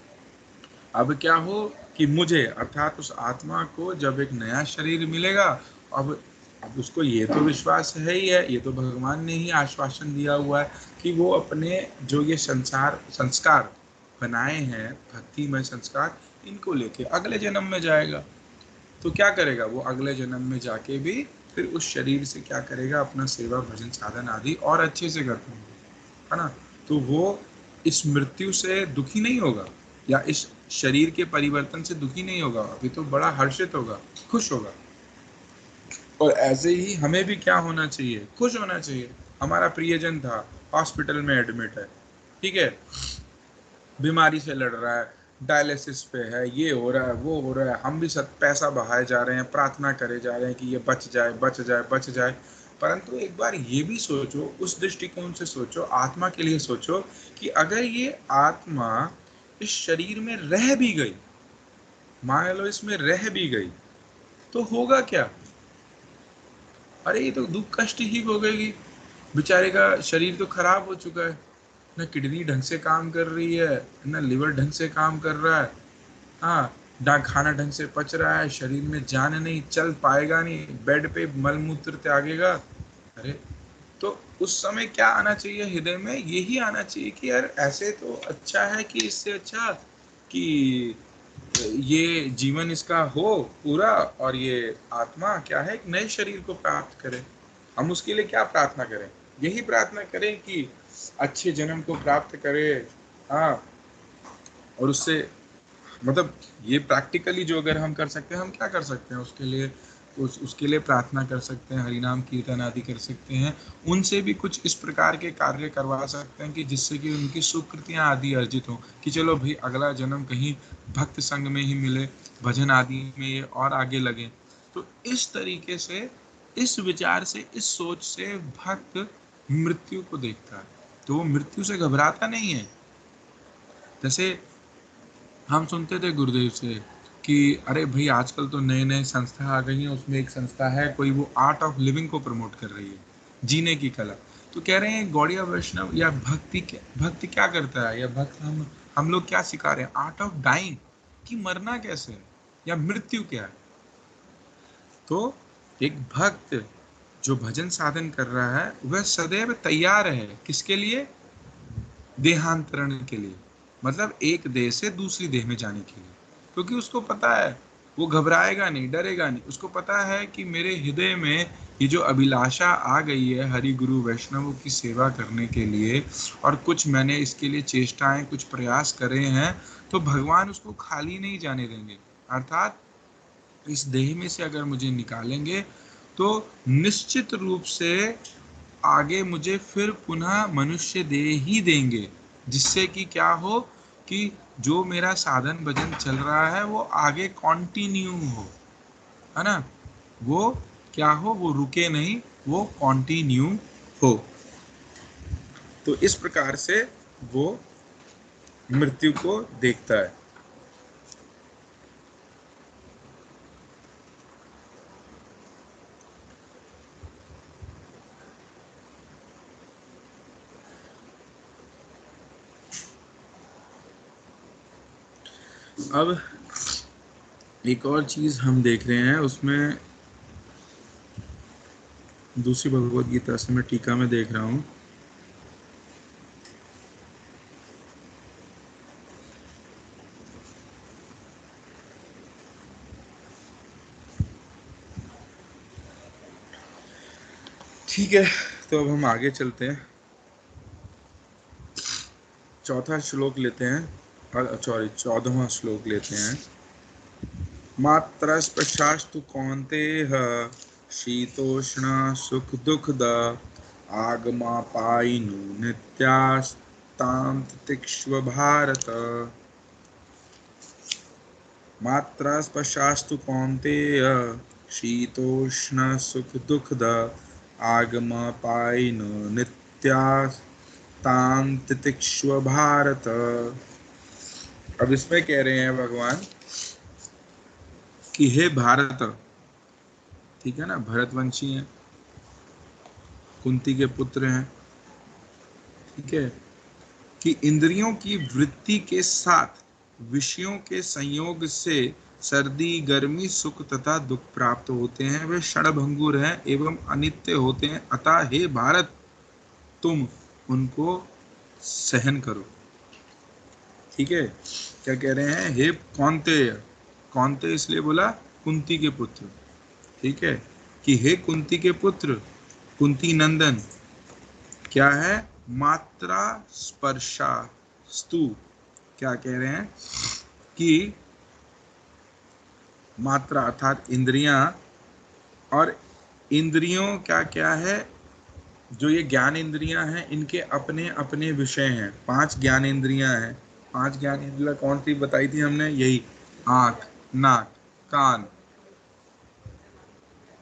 अब क्या हो कि मुझे अर्थात उस आत्मा को जब एक नया शरीर मिलेगा, अब उसको ये तो विश्वास है ही है, ये तो भगवान ने ही आश्वासन दिया हुआ है कि वो अपने जो ये संस्कार बनाए हैं, भक्तिमय संस्कार, इनको लेके अगले जन्म में जाएगा। तो क्या करेगा वो अगले जन्म में जाके भी फिर उस शरीर से क्या करेगा, अपना सेवा भजन साधन आदि और अच्छे से कर पाएंगे, है ना। तो वो इस मृत्यु से दुखी नहीं होगा, या इस शरीर के परिवर्तन से दुखी नहीं होगा, अभी तो बड़ा हर्षित होगा, खुश होगा। और ऐसे ही हमें भी क्या होना चाहिए, खुश होना चाहिए। हमारा प्रियजन था, हॉस्पिटल में एडमिट है, ठीक है, बीमारी से लड़ रहा है, डायलिसिस पे है, ये हो रहा है, वो हो रहा है, हम भी सब पैसा बहाए जा रहे हैं, प्रार्थना करे जा रहे हैं कि ये बच जाए बच जाए बच जाए। परंतु एक बार ये भी सोचो, उस दृष्टिकोण से सोचो, आत्मा के लिए सोचो कि अगर ये आत्मा इस शरीर में रह भी गई, मान लो इसमें रह भी गई, तो होगा क्या? अरे ये तो दुख कष्ट ही भोगेगी। बेचारे का शरीर तो खराब हो चुका है, न किडनी ढंग से काम कर रही है, न लिवर ढंग से काम कर रहा है, हाँ, ना खाना ढंग से पच रहा है, शरीर में जान नहीं, चल पाएगा नहीं, बेड पे मल मूत्र त्यागेगा। अरे, तो उस समय क्या आना चाहिए हृदय में? यही आना चाहिए कि यार ऐसे तो अच्छा है, कि इससे अच्छा कि ये जीवन इसका हो पूरा, और ये आत्मा क्या है, एक नए शरीर को प्राप्त करे। हम उसके लिए क्या प्रार्थना करें? यही प्रार्थना करें कि अच्छे जन्म को प्राप्त करे। हाँ, और उससे मतलब ये प्रैक्टिकली जो अगर हम कर सकते हैं, हम क्या कर सकते हैं उसके लिए? उसके लिए प्रार्थना कर सकते हैं, हरिनाम कीर्तन आदि कर सकते हैं, उनसे भी कुछ इस प्रकार के कार्य करवा सकते हैं कि जिससे कि उनकी सुकृतियाँ आदि अर्जित हों, कि चलो भाई अगला जन्म कहीं भक्त संग में ही मिले, भजन आदि में ये और आगे लगे। तो इस तरीके से, इस विचार से, इस सोच से भक्त मृत्यु को देखता है, तो वो मृत्यु से घबराता नहीं है। जैसे हम सुनते थे गुरुदेव से कि अरे भाई आजकल तो नए नए संस्था आ गई हैं, उसमें एक संस्था है कोई, वो आर्ट ऑफ लिविंग को प्रमोट कर रही है, जीने की कला। तो कह रहे हैं गौड़िया वैष्णव या भक्ति क्या करता है, या भक्त हम लोग क्या सिखा रहे हैं? आर्ट ऑफ डाइंग, कि मरना कैसे है, या मृत्यु क्या है। तो एक भक्त जो भजन साधन कर रहा है, वह सदैव तैयार है किसके लिए? देहांतरण के लिए, मतलब एक देह से दूसरी देह में जाने के लिए। क्योंकि उसको पता है, वो घबराएगा नहीं, डरेगा नहीं। उसको पता है कि मेरे हृदय में ये जो अभिलाषा आ गई है हरि गुरु वैष्णवों की सेवा करने के लिए, और कुछ मैंने इसके लिए चेष्टाएं, कुछ प्रयास करे हैं, तो भगवान उसको खाली नहीं जाने देंगे। अर्थात इस देह में से अगर मुझे निकालेंगे तो निश्चित रूप से आगे मुझे फिर पुनः मनुष्य देह ही देंगे, जिससे कि क्या हो कि जो मेरा साधन भजन चल रहा है वो आगे कंटिन्यू हो, है ना, वो क्या हो, वो रुके नहीं, वो कंटिन्यू हो। तो इस प्रकार से वो मृत्यु को देखता है। अब एक और चीज हम देख रहे हैं उसमें, दूसरी भगवत गीता से मैं टीका में देख रहा हूँ, ठीक है। तो अब हम आगे चलते हैं, चौथा श्लोक लेते हैं, और सॉरी 14वां श्लोक लेते हैं। मात्रस्पर्शास्तु कौन्तेय शीतोष्ण सुख दुःखद आगमापायिनो नित्यास्तां तितिक्ष्व भारत। मात्रस्पर्शास्तु कौन्तेय शीतोष्ण सुख दुःखद आगमापायिनो नित्यास्तां तितिक्ष्व भारत। अब इसमें कह रहे हैं भगवान कि हे भारत, ठीक है ना, भरतवंशी हैं, कुंती के पुत्र हैं, ठीक है, कि इंद्रियों की वृत्ति के साथ विषयों के संयोग से सर्दी गर्मी सुख तथा दुख प्राप्त होते हैं, वे क्षणभंगुर हैं एवं अनित्य होते हैं, अतः हे भारत तुम उनको सहन करो। ठीक है, क्या कह रहे हैं, हे कौन्तेय, कौन्तेय इसलिए बोला कुंती के पुत्र, ठीक है, कि हे कुंती के पुत्र, कुंती नंदन, क्या है, मात्रा स्पर्शा स्तु, क्या कह रहे हैं कि मात्रा अर्थात इंद्रियां, और इंद्रियों क्या क्या है, जो ये ज्ञान इंद्रियां हैं इनके अपने अपने विषय हैं। 5 ज्ञान इंद्रियां हैं। 5 ज्ञान इंद्रियां कौन सी बताई थी हमने, यही आंख, नाक, कान,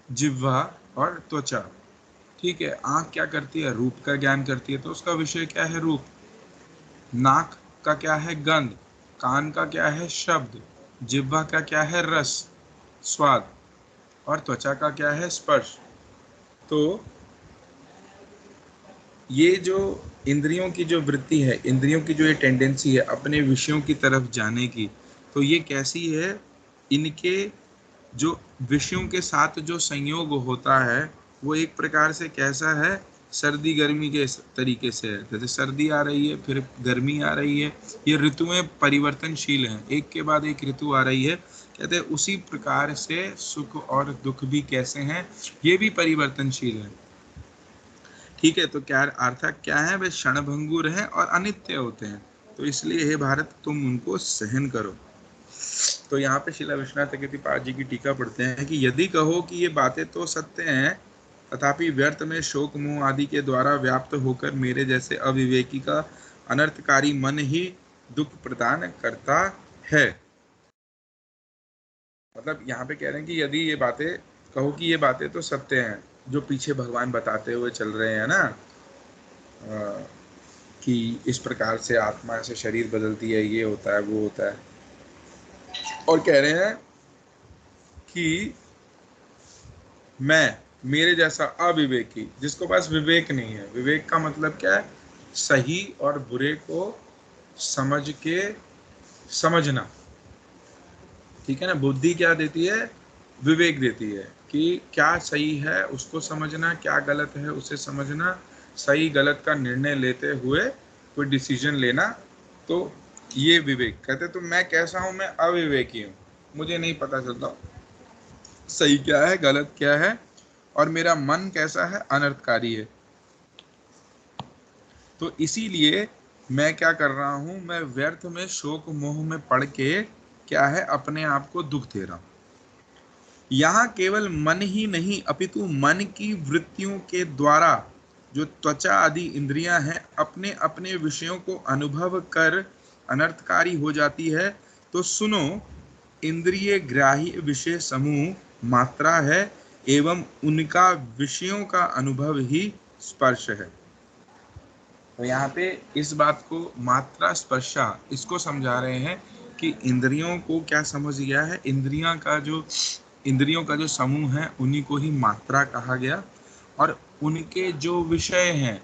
जिह्वा और त्वचा। ठीक है, आंख क्या करती है, रूप का ज्ञान करती है, तो उसका विषय क्या है, रूप। नाक का क्या है, गंध। कान का क्या है, शब्द। जिह्वा का क्या है, रस, स्वाद। और त्वचा का क्या है, स्पर्श। तो ये जो इंद्रियों की जो वृत्ति है, इंद्रियों की जो ये टेंडेंसी है अपने विषयों की तरफ जाने की, तो ये कैसी है, इनके जो विषयों के साथ जो संयोग होता है वो एक प्रकार से कैसा है, सर्दी गर्मी के तरीके से है। जैसे सर्दी आ रही है फिर गर्मी आ रही है, ये ऋतुएं परिवर्तनशील हैं, एक के बाद एक ऋतु आ रही है। कहते हैं उसी प्रकार से सुख और दुख भी कैसे हैं, ये भी परिवर्तनशील है। ठीक है, तो क्या अर्थ क्या है, वे क्षणभंगुर हैं और अनित्य होते हैं, तो इसलिए हे भारत तुम उनको सहन करो। तो यहाँ पे श्रील विश्वनाथ चक्रवर्ती जी की टीका पढ़ते हैं कि यदि कहो कि ये बातें तो सत्य हैं, तथापि व्यर्थ में शोक मोह आदि के द्वारा व्याप्त होकर मेरे जैसे अविवेकी का अनर्थकारी मन ही दुख प्रदान करता है। मतलब यहाँ पे कह रहे हैं कि यदि ये बातें कहो कि ये बातें तो सत्य हैं, जो पीछे भगवान बताते हुए चल रहे हैं ना, कि इस प्रकार से आत्मा से शरीर बदलती है, ये होता है वो होता है, और कह रहे हैं कि मैं मेरे जैसा अविवेकी, जिसको पास विवेक नहीं है, विवेक का मतलब क्या है, सही और बुरे को समझ के समझना। ठीक है ना, बुद्धि क्या देती है, विवेक देती है कि क्या सही है उसको समझना, क्या गलत है उसे समझना, सही गलत का निर्णय लेते हुए कोई डिसीजन लेना, तो ये विवेक। कहते तो मैं कैसा हूं, मैं अविवेकी हूं, मुझे नहीं पता चलता सही क्या है गलत क्या है, और मेरा मन कैसा है, अनर्थकारी है। तो इसीलिए मैं क्या कर रहा हूं, मैं व्यर्थ में शोक मोह में पड़ के क्या है, अपने आप को दुख दे रहा हूं। यहाँ केवल मन ही नहीं अपितु मन की वृत्तियों के द्वारा जो त्वचा आदि इंद्रियां हैं अपने अपने विषयों को अनुभव कर अनर्थकारी हो जाती है। तो सुनो, इंद्रिय ग्राह्य विषय समूह मात्रा है एवं उनका विषयों का अनुभव ही स्पर्श है। तो यहाँ पे इस बात को मात्रा स्पर्शा इसको समझा रहे हैं कि इंद्रियों को क्या समझ गया है, इंद्रियों का जो समूह है उन्हीं को ही मात्रा कहा गया, और उनके जो विषय हैं,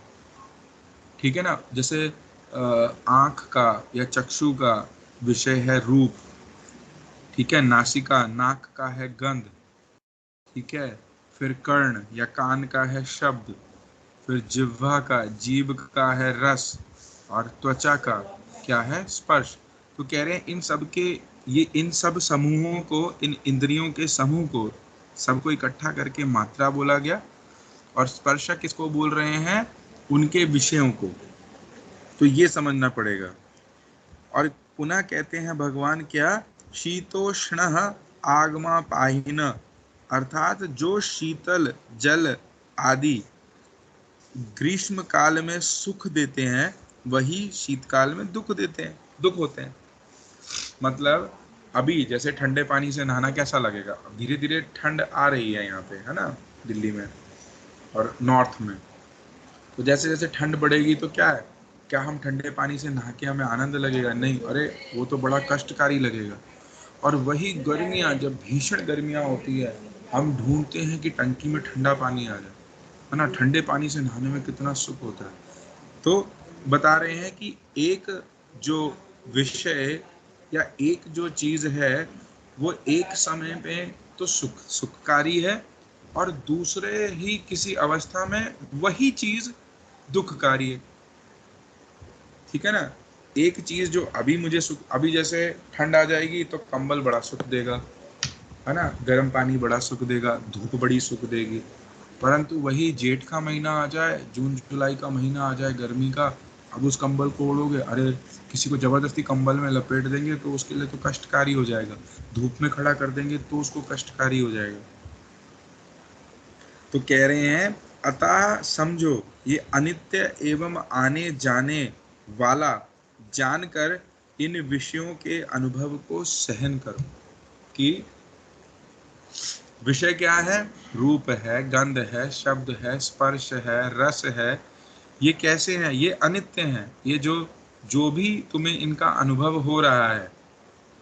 ठीक है ना, जैसे आँख का या चक्षु का विषय है रूप, ठीक है, नासिका नाक का है गंध, ठीक है, फिर कर्ण या कान का है शब्द, फिर जिह्वा का जीभ का है रस, और त्वचा का क्या है, स्पर्श। तो कह रहे हैं इन सब के, ये इन सब समूहों को, इन इंद्रियों के समूह को सबको इकट्ठा करके मात्रा बोला गया, और स्पर्श किसको बोल रहे हैं, उनके विषयों को। तो ये समझना पड़ेगा। और पुनः कहते हैं भगवान क्या, शीतोष्ण आगमा पाहिन, अर्थात जो शीतल जल आदि ग्रीष्म काल में सुख देते हैं वही शीतकाल में दुख देते हैं, दुख होते हैं। मतलब अभी जैसे ठंडे पानी से नहाना कैसा लगेगा, धीरे धीरे ठंड आ रही है यहाँ पे, है ना, दिल्ली में और नॉर्थ में। तो जैसे जैसे ठंड बढ़ेगी तो क्या है, क्या हम ठंडे पानी से नहा के हमें आनंद लगेगा? नहीं, अरे वो तो बड़ा कष्टकारी लगेगा। और वही गर्मियाँ, जब भीषण गर्मियाँ होती है, हम ढूंढते हैं कि टंकी में ठंडा पानी आ जाए, है ना, ठंडे पानी से नहाने में कितना सुख होता है। तो बता रहे हैं कि एक जो विषय या एक जो चीज है वो एक समय पे तो सुखकारी है, और दूसरे ही किसी अवस्था में वही चीज दुखकारी है। ठीक है ना? एक चीज जो अभी मुझे सुख, अभी जैसे ठंड आ जाएगी तो कंबल बड़ा सुख देगा, है ना, गर्म पानी बड़ा सुख देगा, धूप बड़ी सुख देगी। परंतु वही जेठ का महीना आ जाए, जून जुलाई का महीना आ जाए गर्मी का, अब उस कंबल को ओढ़ोगे, अरे किसी को जबरदस्ती कंबल में लपेट देंगे तो उसके लिए तो कष्टकारी हो जाएगा, धूप में खड़ा कर देंगे तो उसको कष्टकारी हो जाएगा। तो कह रहे हैं, अतः समझो ये अनित्य एवं आने जाने वाला जानकर इन विषयों के अनुभव को सहन करो। कि विषय क्या है? रूप है, गंध है, शब्द है, स्पर्श है, रस है। ये कैसे हैं? ये अनित्य हैं। ये जो जो भी तुम्हें इनका अनुभव हो रहा है,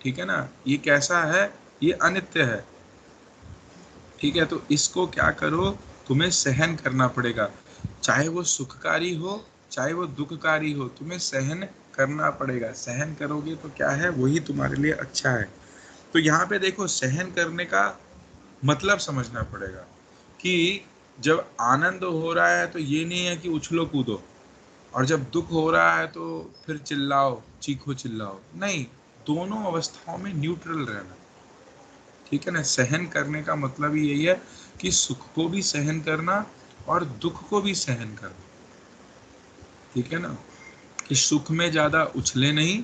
ठीक है ना, ये कैसा है? ये अनित्य है। ठीक है, तो इसको क्या करो, तुम्हें सहन करना पड़ेगा। चाहे वो सुखकारी हो, चाहे वो दुखकारी हो, तुम्हें सहन करना पड़ेगा। सहन करोगे तो क्या है, वही तुम्हारे लिए अच्छा है। तो यहाँ पे देखो, सहन करने का मतलब समझना पड़ेगा कि जब आनंद हो रहा है तो ये नहीं है कि उछलो कूदो, और जब दुख हो रहा है तो फिर चिल्लाओ, चीखो चिल्लाओ, नहीं, दोनों अवस्थाओं में न्यूट्रल रहना। ठीक है ना? सहन करने का मतलब ही यही है कि सुख को भी सहन करना और दुख को भी सहन करना। ठीक है ना? कि सुख में ज्यादा उछले नहीं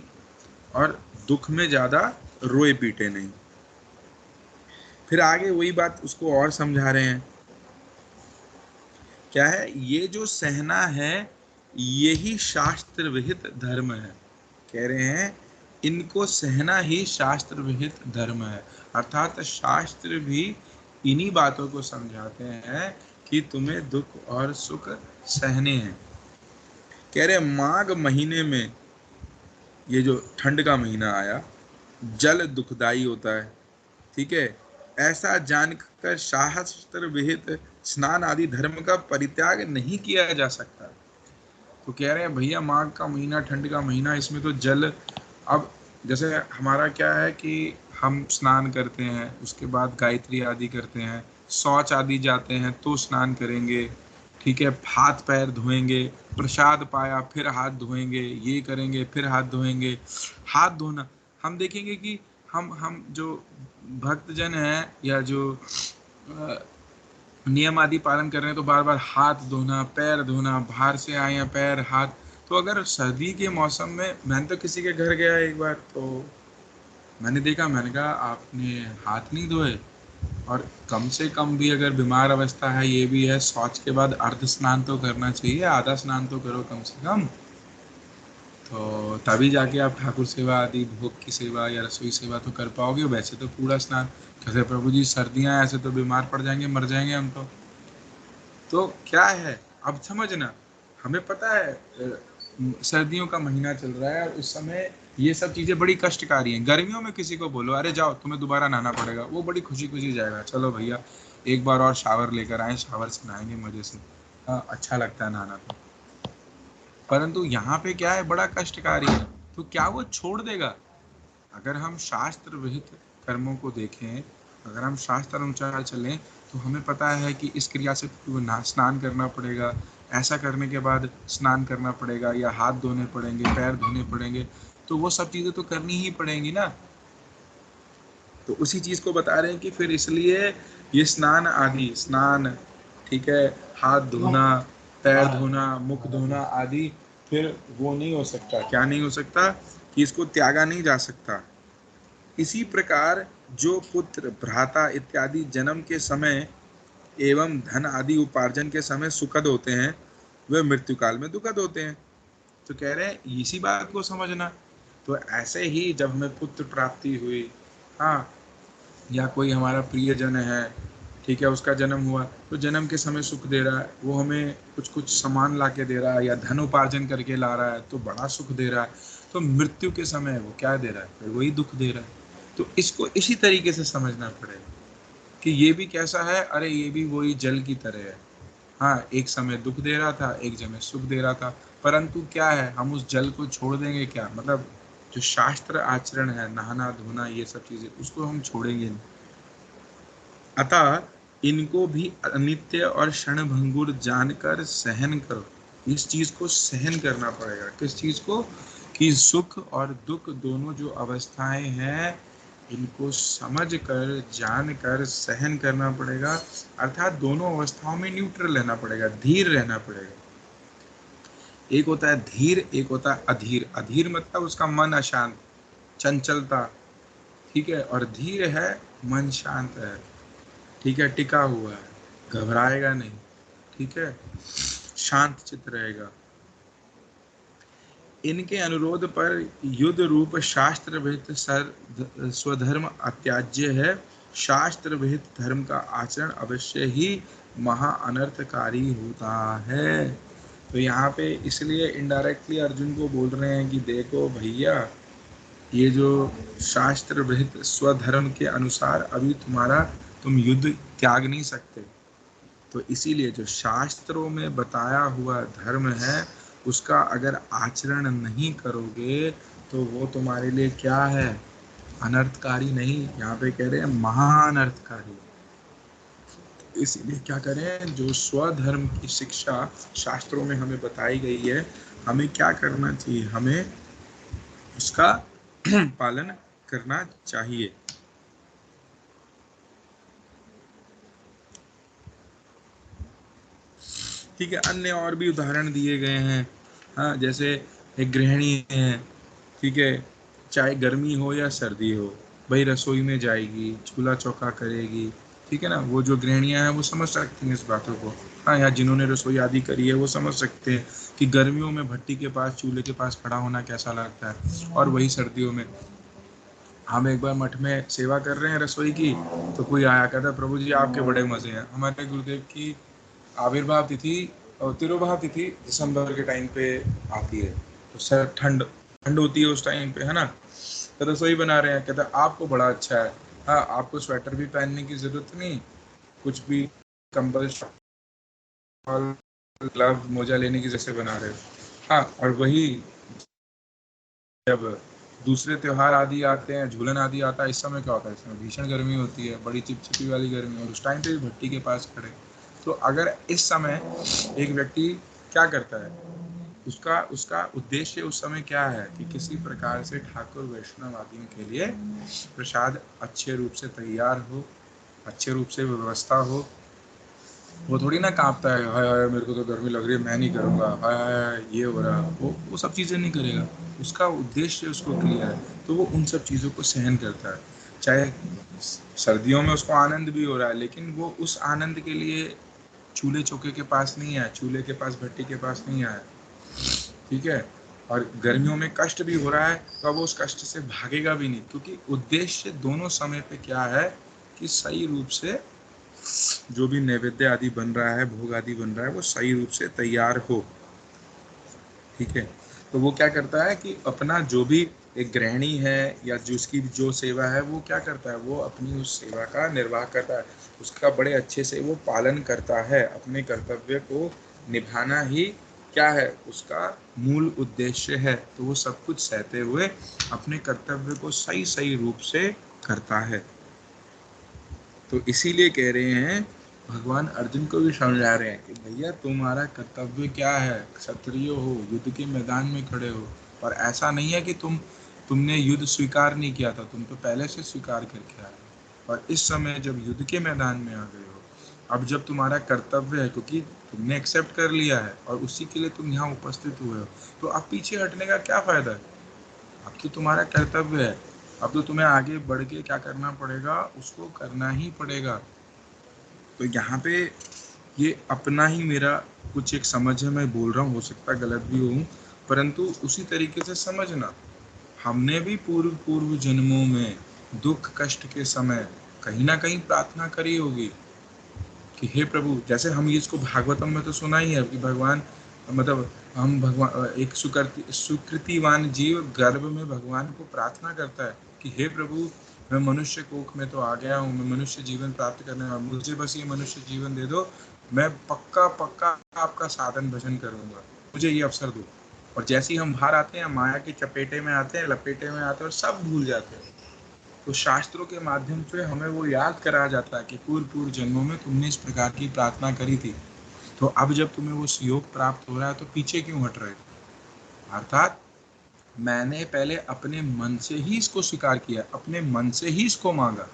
और दुख में ज्यादा रोए पीटे नहीं। फिर आगे वही बात उसको और समझा रहे हैं। क्या है? ये जो सहना है यही शास्त्र विहित धर्म है। कह रहे हैं, इनको सहना ही शास्त्र विहित धर्म है। अर्थात शास्त्र भी इन्हीं बातों को समझाते हैं कि तुम्हें दुख और सुख सहने हैं। कह रहे माघ महीने में, ये जो ठंड का महीना आया, जल दुखदाई होता है। ठीक है, ऐसा जानकर शास्त्र विहित स्नान आदि धर्म का परित्याग नहीं किया जा सकता। तो कह रहे हैं भैया, माघ का महीना, ठंड का महीना, इसमें तो जल, अब जैसे हमारा क्या है कि हम स्नान करते हैं, उसके बाद गायत्री आदि करते हैं, शौच आदि जाते हैं तो स्नान करेंगे, ठीक है, हाथ पैर धोएंगे, प्रसाद पाया फिर हाथ धोएंगे, ये करेंगे फिर हाथ धोएंगे। हाथ धोना, हम देखेंगे कि हम जो भक्तजन हैं या जो नियम आदि पालन कर रहे हैं, तो बार बार हाथ धोना, पैर धोना, बाहर से आए हैं पैर हाथ। तो अगर सर्दी के मौसम में, मैंने तो किसी के घर गया एक बार, तो मैंने देखा, मैंने कहा आपने हाथ नहीं धोए? और कम से कम भी अगर बीमार अवस्था है, ये भी है, शौच के बाद अर्ध स्नान तो करना चाहिए, आधा स्नान तो करो कम से कम। तो तभी जाके आप ठाकुर सेवा आदि, भोग की सेवा या रसोई सेवा तो कर पाओगे। वैसे तो पूरा स्नान। कैसे प्रभु जी, सर्दियां, ऐसे तो बीमार पड़ जाएंगे, मर जाएंगे हम तो क्या है, अब समझना, हमें पता है सर्दियों का महीना चल रहा है और उस समय ये सब चीजें बड़ी कष्टकारी हैं। गर्मियों में किसी को बोलो, अरे जाओ तुम्हें दोबारा नहाना पड़ेगा, वो बड़ी खुशी खुशी जाएगा, चलो भैया एक बार और शावर लेकर आए, शावर से नहाएंगे मजे से। हाँ, अच्छा लगता है नहाना तो। परंतु यहाँ पे क्या है, बड़ा कष्टकारी है। तो क्या वो छोड़ देगा? अगर हम शास्त्र विहित कर्मों को देखें, अगर हम शास्त्र अनुसार चलें, तो हमें पता है कि इस क्रिया से स्नान करना पड़ेगा, ऐसा करने के बाद स्नान करना पड़ेगा, या हाथ धोने पड़ेंगे, पैर धोने पड़ेंगे, तो वो सब चीज़ें तो करनी ही पड़ेंगी ना। तो उसी चीज़ को बता रहे हैं कि फिर इसलिए ये स्नान आदि, स्नान, ठीक है, हाथ धोना, पैर धोना, मुख धोना आदि, फिर वो नहीं हो सकता। क्या नहीं हो सकता? कि इसको त्यागा नहीं जा सकता। इसी प्रकार जो पुत्र, भ्राता इत्यादि जन्म के समय एवं धन आदि उपार्जन के समय सुखद होते हैं, वे मृत्यु काल में दुखद होते हैं। तो कह रहे हैं इसी बात को समझना। तो ऐसे ही जब हमें पुत्र प्राप्ति हुई, हाँ, या कोई हमारा प्रियजन है, ठीक है, उसका जन्म हुआ तो जन्म के समय सुख दे रहा है, वो हमें कुछ कुछ सामान ला के दे रहा है या धन उपार्जन करके ला रहा है तो बड़ा सुख दे रहा है। तो मृत्यु के समय वो क्या दे रहा है, फिर वही दुख दे रहा है। तो इसको इसी तरीके से समझना पड़ेगा कि ये भी कैसा है, अरे ये भी वही जल की तरह है। हाँ, एक समय दुख दे रहा था, एक समय सुख दे रहा था, परंतु क्या है, हम उस जल को छोड़ देंगे क्या? मतलब जो शास्त्र आचरण है, नहाना धोना ये सब चीजें, उसको हम छोड़ेंगे नहीं। अतः इनको भी अनित्य और क्षणभंगुर जानकर सहन करो। इस चीज को सहन करना पड़ेगा। किस चीज को? कि सुख और दुख दोनों जो अवस्थाएं हैं, इनको समझ कर जान कर सहन करना पड़ेगा। अर्थात दोनों अवस्थाओं में न्यूट्रल रहना पड़ेगा, धीर रहना पड़ेगा। एक होता है धीर, एक होता है अधीर। अधीर मतलब उसका मन अशांत, चंचलता, ठीक है। और धीर है, मन शांत है, ठीक है, टिका हुआ है, घबराएगा नहीं, ठीक है, शांत चित्त रहेगा। इनके अनुरोध पर युद्ध रूप शास्त्र विहित स्वधर्म अत्याज्य है। शास्त्र विहित धर्म का आचरण अवश्य ही महा अनर्थकारी होता है। तो यहाँ पे इसलिए इनडायरेक्टली अर्जुन को बोल रहे हैं कि देखो भैया, ये जो शास्त्र विहित स्वधर्म के अनुसार अभी तुम युद्ध त्याग नहीं सकते। तो इसीलिए जो शास्त्रों में बताया हुआ धर्म है, उसका अगर आचरण नहीं करोगे तो वो तुम्हारे लिए क्या है? अनर्थकारी नहीं, यहाँ पे कह रहे हैं महाअनर्थकारी। इसीलिए क्या करें, जो स्वधर्म की शिक्षा शास्त्रों में हमें बताई गई है, हमें क्या करना चाहिए? हमें उसका पालन करना चाहिए। ठीक है, अन्य और भी उदाहरण दिए गए हैं। हाँ, जैसे एक गृहिणी है, ठीक है, चाहे गर्मी हो या सर्दी हो, भाई रसोई में जाएगी, चूल्हा चौका करेगी, ठीक है ना। वो जो गृहिणियां हैं वो समझ सकती हैं इस बातों को। हाँ, या जिन्होंने रसोई आदि करी है वो समझ सकते हैं कि गर्मियों में भट्टी के पास, चूल्हे के पास खड़ा होना कैसा लगता है। और वही सर्दियों में, हम एक बार मठ में सेवा कर रहे हैं रसोई की, तो कोई आया, कहता प्रभु जी आपके बड़े मजे हैं। हमारे गुरुदेव की आविर्भाव तिथि और तिरुभाव तिथि दिसंबर के टाइम पे आती है, तो सर ठंड ठंड होती है उस टाइम पे, है ना। तो रसोई बना रहे हैं, कहता आपको बड़ा अच्छा है। हाँ, आपको स्वेटर भी पहनने की जरूरत नहीं, कुछ भी, कंबल, शॉल, ग्लव, मोजा लेने की जैसे बना रहे हो। हाँ, और वही जब दूसरे त्योहार आदि आते हैं, झूलन आदि आता है, इस समय क्या होता है, इसमें भीषण गर्मी होती है, बड़ी चिपचिपी वाली गर्मी, और उस टाइम पे भी भट्टी के पास खड़े। तो अगर इस समय एक व्यक्ति क्या करता है, उसका उसका उद्देश्य उस समय क्या है कि किसी प्रकार से ठाकुर वैष्णव आदियों के लिए प्रसाद अच्छे रूप से तैयार हो, अच्छे रूप से व्यवस्था हो। वो थोड़ी ना कांपता है, हाय हाय मेरे को तो गर्मी लग रही है, मैं नहीं करूँगा, हाय हाय ये हो रहा है, वो सब चीज़ें नहीं करेगा। उसका उद्देश्य उसको क्लियर है, तो वो उन सब चीज़ों को सहन करता है। चाहे सर्दियों में उसको आनंद भी हो रहा है, लेकिन वो उस आनंद के लिए चूल्हे चौके के पास नहीं आया, चूल्हे के पास, भट्टी के पास नहीं आया, ठीक है। और गर्मियों में कष्ट भी हो रहा है, तो अब उस कष्ट से भागेगा भी नहीं, क्योंकि उद्देश्य दोनों समय पे क्या है कि सही रूप से जो भी नैवेद्य आदि बन रहा है, भोग आदि बन रहा है, वो सही रूप से तैयार हो, ठीक है। तो वो क्या करता है कि अपना जो भी एक गृहिणी है या जिसकी जो सेवा है, वो क्या करता है, वो अपनी उस सेवा का निर्वाह करता है, उसका बड़े अच्छे से वो पालन करता है। अपने कर्तव्य को निभाना ही क्या है, उसका मूल उद्देश्य है। तो वो सब कुछ सहते हुए अपने कर्तव्य को सही सही रूप से करता है। तो इसीलिए कह रहे हैं, भगवान अर्जुन को भी समझा रहे हैं कि भैया तुम्हारा कर्तव्य क्या है, क्षत्रिय हो, युद्ध के मैदान में खड़े हो। और ऐसा नहीं है कि तुमने युद्ध स्वीकार नहीं किया था, तुम तो पहले से स्वीकार करके आए हो। और इस समय जब युद्ध के मैदान में आ गए हो, अब जब तुम्हारा कर्तव्य है, क्योंकि तुमने एक्सेप्ट कर लिया है और उसी के लिए तुम यहाँ उपस्थित हुए हो, तो अब पीछे हटने का क्या फायदा है? अब तो तुम्हारा कर्तव्य है, अब तो तुम्हें आगे बढ़ के क्या करना पड़ेगा, उसको करना ही पड़ेगा। तो यहाँ पे ये अपना ही मेरा कुछ एक समझ है, मैं बोल रहा हूँ, हो सकता गलत भी हूँ, परंतु उसी तरीके से समझना। हमने भी पूर्व पूर्व जन्मों में दुख कष्ट के समय कहीं ना कहीं प्रार्थना करी होगी, कि हे प्रभु, जैसे हम इसको भागवतम में तो सुना ही है कि भगवान, मतलब हम भगवान, एक सुकृतिवान जीव गर्भ में भगवान को प्रार्थना करता है कि हे प्रभु, मैं मनुष्य कोख में तो आ गया हूँ, मैं मनुष्य जीवन प्राप्त करने वाला, मुझे बस ये मनुष्य जीवन दे दो, मैं पक्का पक्का आपका साधन भजन करूंगा, मुझे ये अवसर दो। और जैसे ही हम बाहर आते हैं, माया की चपेटे में आते हैं, लपेटे में आते हैं और सब भूल जाते हैं। तो शास्त्रों के माध्यम से हमें वो याद कराया जाता है कि पूर्व पूर्व जन्मों में तुमने इस प्रकार की प्रार्थना करी थी, तो अब जब तुम्हें वो योग प्राप्त हो रहा है तो पीछे क्यों हट रहे हो। अर्थात मैंने पहले अपने मन से ही इसको स्वीकार किया, अपने मन से ही इसको मांगा।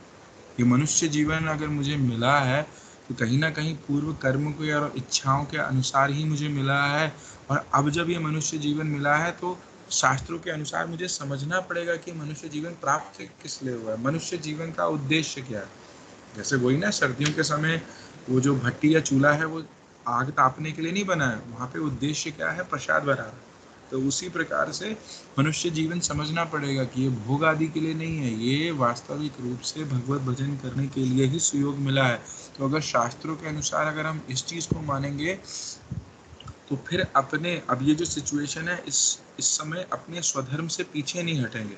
ये मनुष्य जीवन अगर मुझे मिला है तो कहीं ना कहीं पूर्व कर्म के और इच्छाओं के अनुसार ही मुझे मिला है। और अब जब ये मनुष्य जीवन मिला है तो शास्त्रों के अनुसार मुझे समझना पड़ेगा कि मनुष्य जीवन प्राप्त किस लिए हुआ है, मनुष्य जीवन का उद्देश्य क्या है। जैसे वही ना, सर्दियों के समय वो जो भट्टी या चूल्हा है वो आग तापने के लिए नहीं बना है, वहाँ पे उद्देश्य क्या है, प्रसाद बनाना। तो उसी प्रकार से मनुष्य जीवन समझना पड़ेगा कि ये भोग आदि के लिए नहीं है, ये वास्तविक रूप से भगवत भजन करने के लिए ही सुयोग मिला है। तो अगर शास्त्रों के अनुसार अगर हम इस चीज को मानेंगे तो फिर अपने, अब ये जो सिचुएशन है, इस समय अपने स्वधर्म से पीछे नहीं हटेंगे।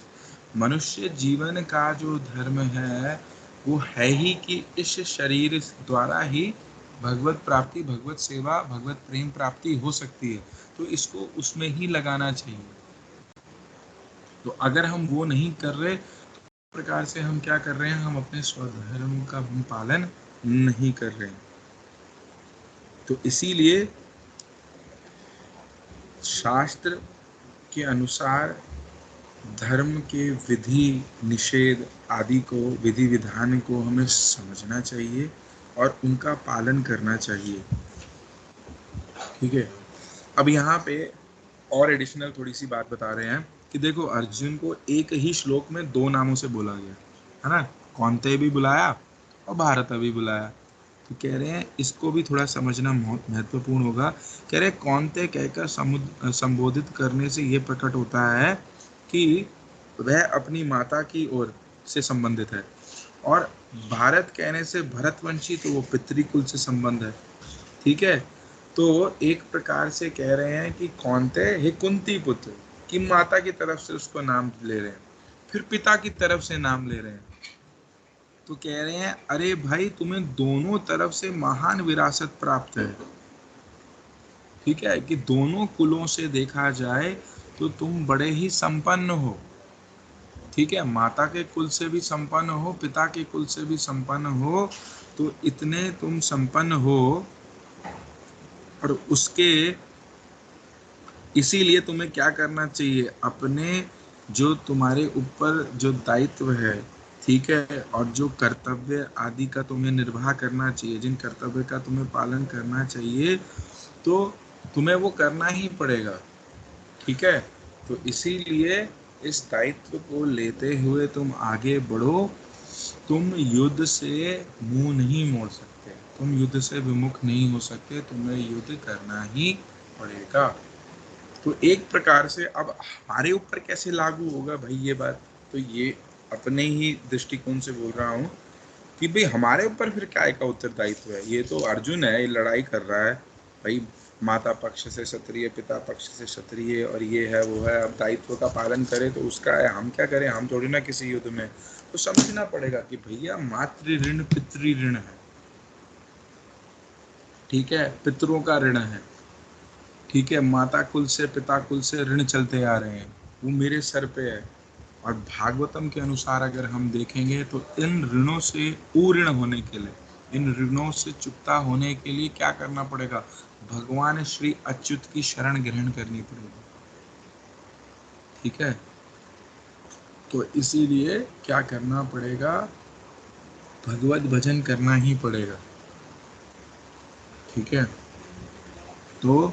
मनुष्य जीवन का जो धर्म है वो है ही कि इस शरीर द्वारा ही भगवत प्राप्ति, भगवत सेवा, भगवत प्रेम प्राप्ति हो सकती है, तो इसको उसमें ही लगाना चाहिए। तो अगर हम वो नहीं कर रहे, तो प्रकार से हम क्या कर रहे हैं, हम अपने स्वधर्म का पालन नहीं कर रहे हैं। तो इसीलिए शास्त्र के अनुसार धर्म के विधि निषेध आदि को, विधि विधान को हमें समझना चाहिए और उनका पालन करना चाहिए। ठीक है। अब यहाँ पे और एडिशनल थोड़ी सी बात बता रहे हैं कि देखो, अर्जुन को एक ही श्लोक में दो नामों से बोला गया है ना, कौन्तेय भी बुलाया और भारत भी बुलाया। तो कह रहे हैं इसको भी थोड़ा समझना बहुत महत्वपूर्ण होगा। कह रहे कौन्तेय कहकर संबोधित करने से ये प्रकट होता है कि वह अपनी माता की ओर से संबंधित है, और भारत कहने से भरतवंशी, तो वो पितृकुल से संबंध है। ठीक है। तो एक प्रकार से कह रहे हैं कि कौन्तेय हे कुंती पुत्र, कि माता की तरफ से उसको नाम ले रहे हैं, फिर पिता की तरफ से नाम ले रहे हैं। तो कह रहे हैं अरे भाई, तुम्हें दोनों तरफ से महान विरासत प्राप्त है। ठीक है, कि दोनों कुलों से देखा जाए तो तुम बड़े ही संपन्न हो। ठीक है, माता के कुल से भी संपन्न हो, पिता के कुल से भी संपन्न हो, तो इतने तुम संपन्न हो, और उसके इसीलिए तुम्हें क्या करना चाहिए, अपने जो तुम्हारे ऊपर जो दायित्व है, ठीक है, और जो कर्तव्य आदि का तुम्हें निर्वाह करना चाहिए, जिन कर्तव्य का तुम्हें पालन करना चाहिए, तो तुम्हें वो करना ही पड़ेगा। ठीक है। तो इसीलिए इस दायित्व को लेते हुए तुम आगे बढ़ो। तुम युद्ध से मुंह नहीं मोड़ सकते, तुम युद्ध से विमुख नहीं हो सकते, तुम्हें युद्ध करना ही पड़ेगा। तो एक प्रकार से अब हमारे ऊपर कैसे लागू होगा भाई ये बात, तो ये अपने ही दृष्टिकोण से बोल रहा हूँ कि भाई हमारे ऊपर फिर क्या का उत्तरदायित्व है। ये तो अर्जुन है, ये लड़ाई कर रहा है भाई, माता पक्ष से क्षत्रिय, पिता पक्ष से क्षत्रिय, और ये है वो है, अब दायित्व का पालन करे तो उसका है, हम क्या करें, हम थोड़ी ना किसी युद्ध में। तो समझना पड़ेगा कि भैया मातृ ऋण पितृ ऋण है। ठीक है, पितरों का ऋण है। ठीक है, माता कुल से पिता कुल से ऋण चलते आ रहे हैं, वो मेरे सर पे है। और भागवतम के अनुसार अगर हम देखेंगे तो इन ऋणों से उऋण होने के लिए, इन ऋणों से चुकता होने के लिए क्या करना पड़ेगा, भगवान श्री अच्युत की शरण ग्रहण करनी पड़ेगी। ठीक है। तो इसीलिए क्या करना पड़ेगा, भगवत भजन करना ही पड़ेगा। ठीक है। तो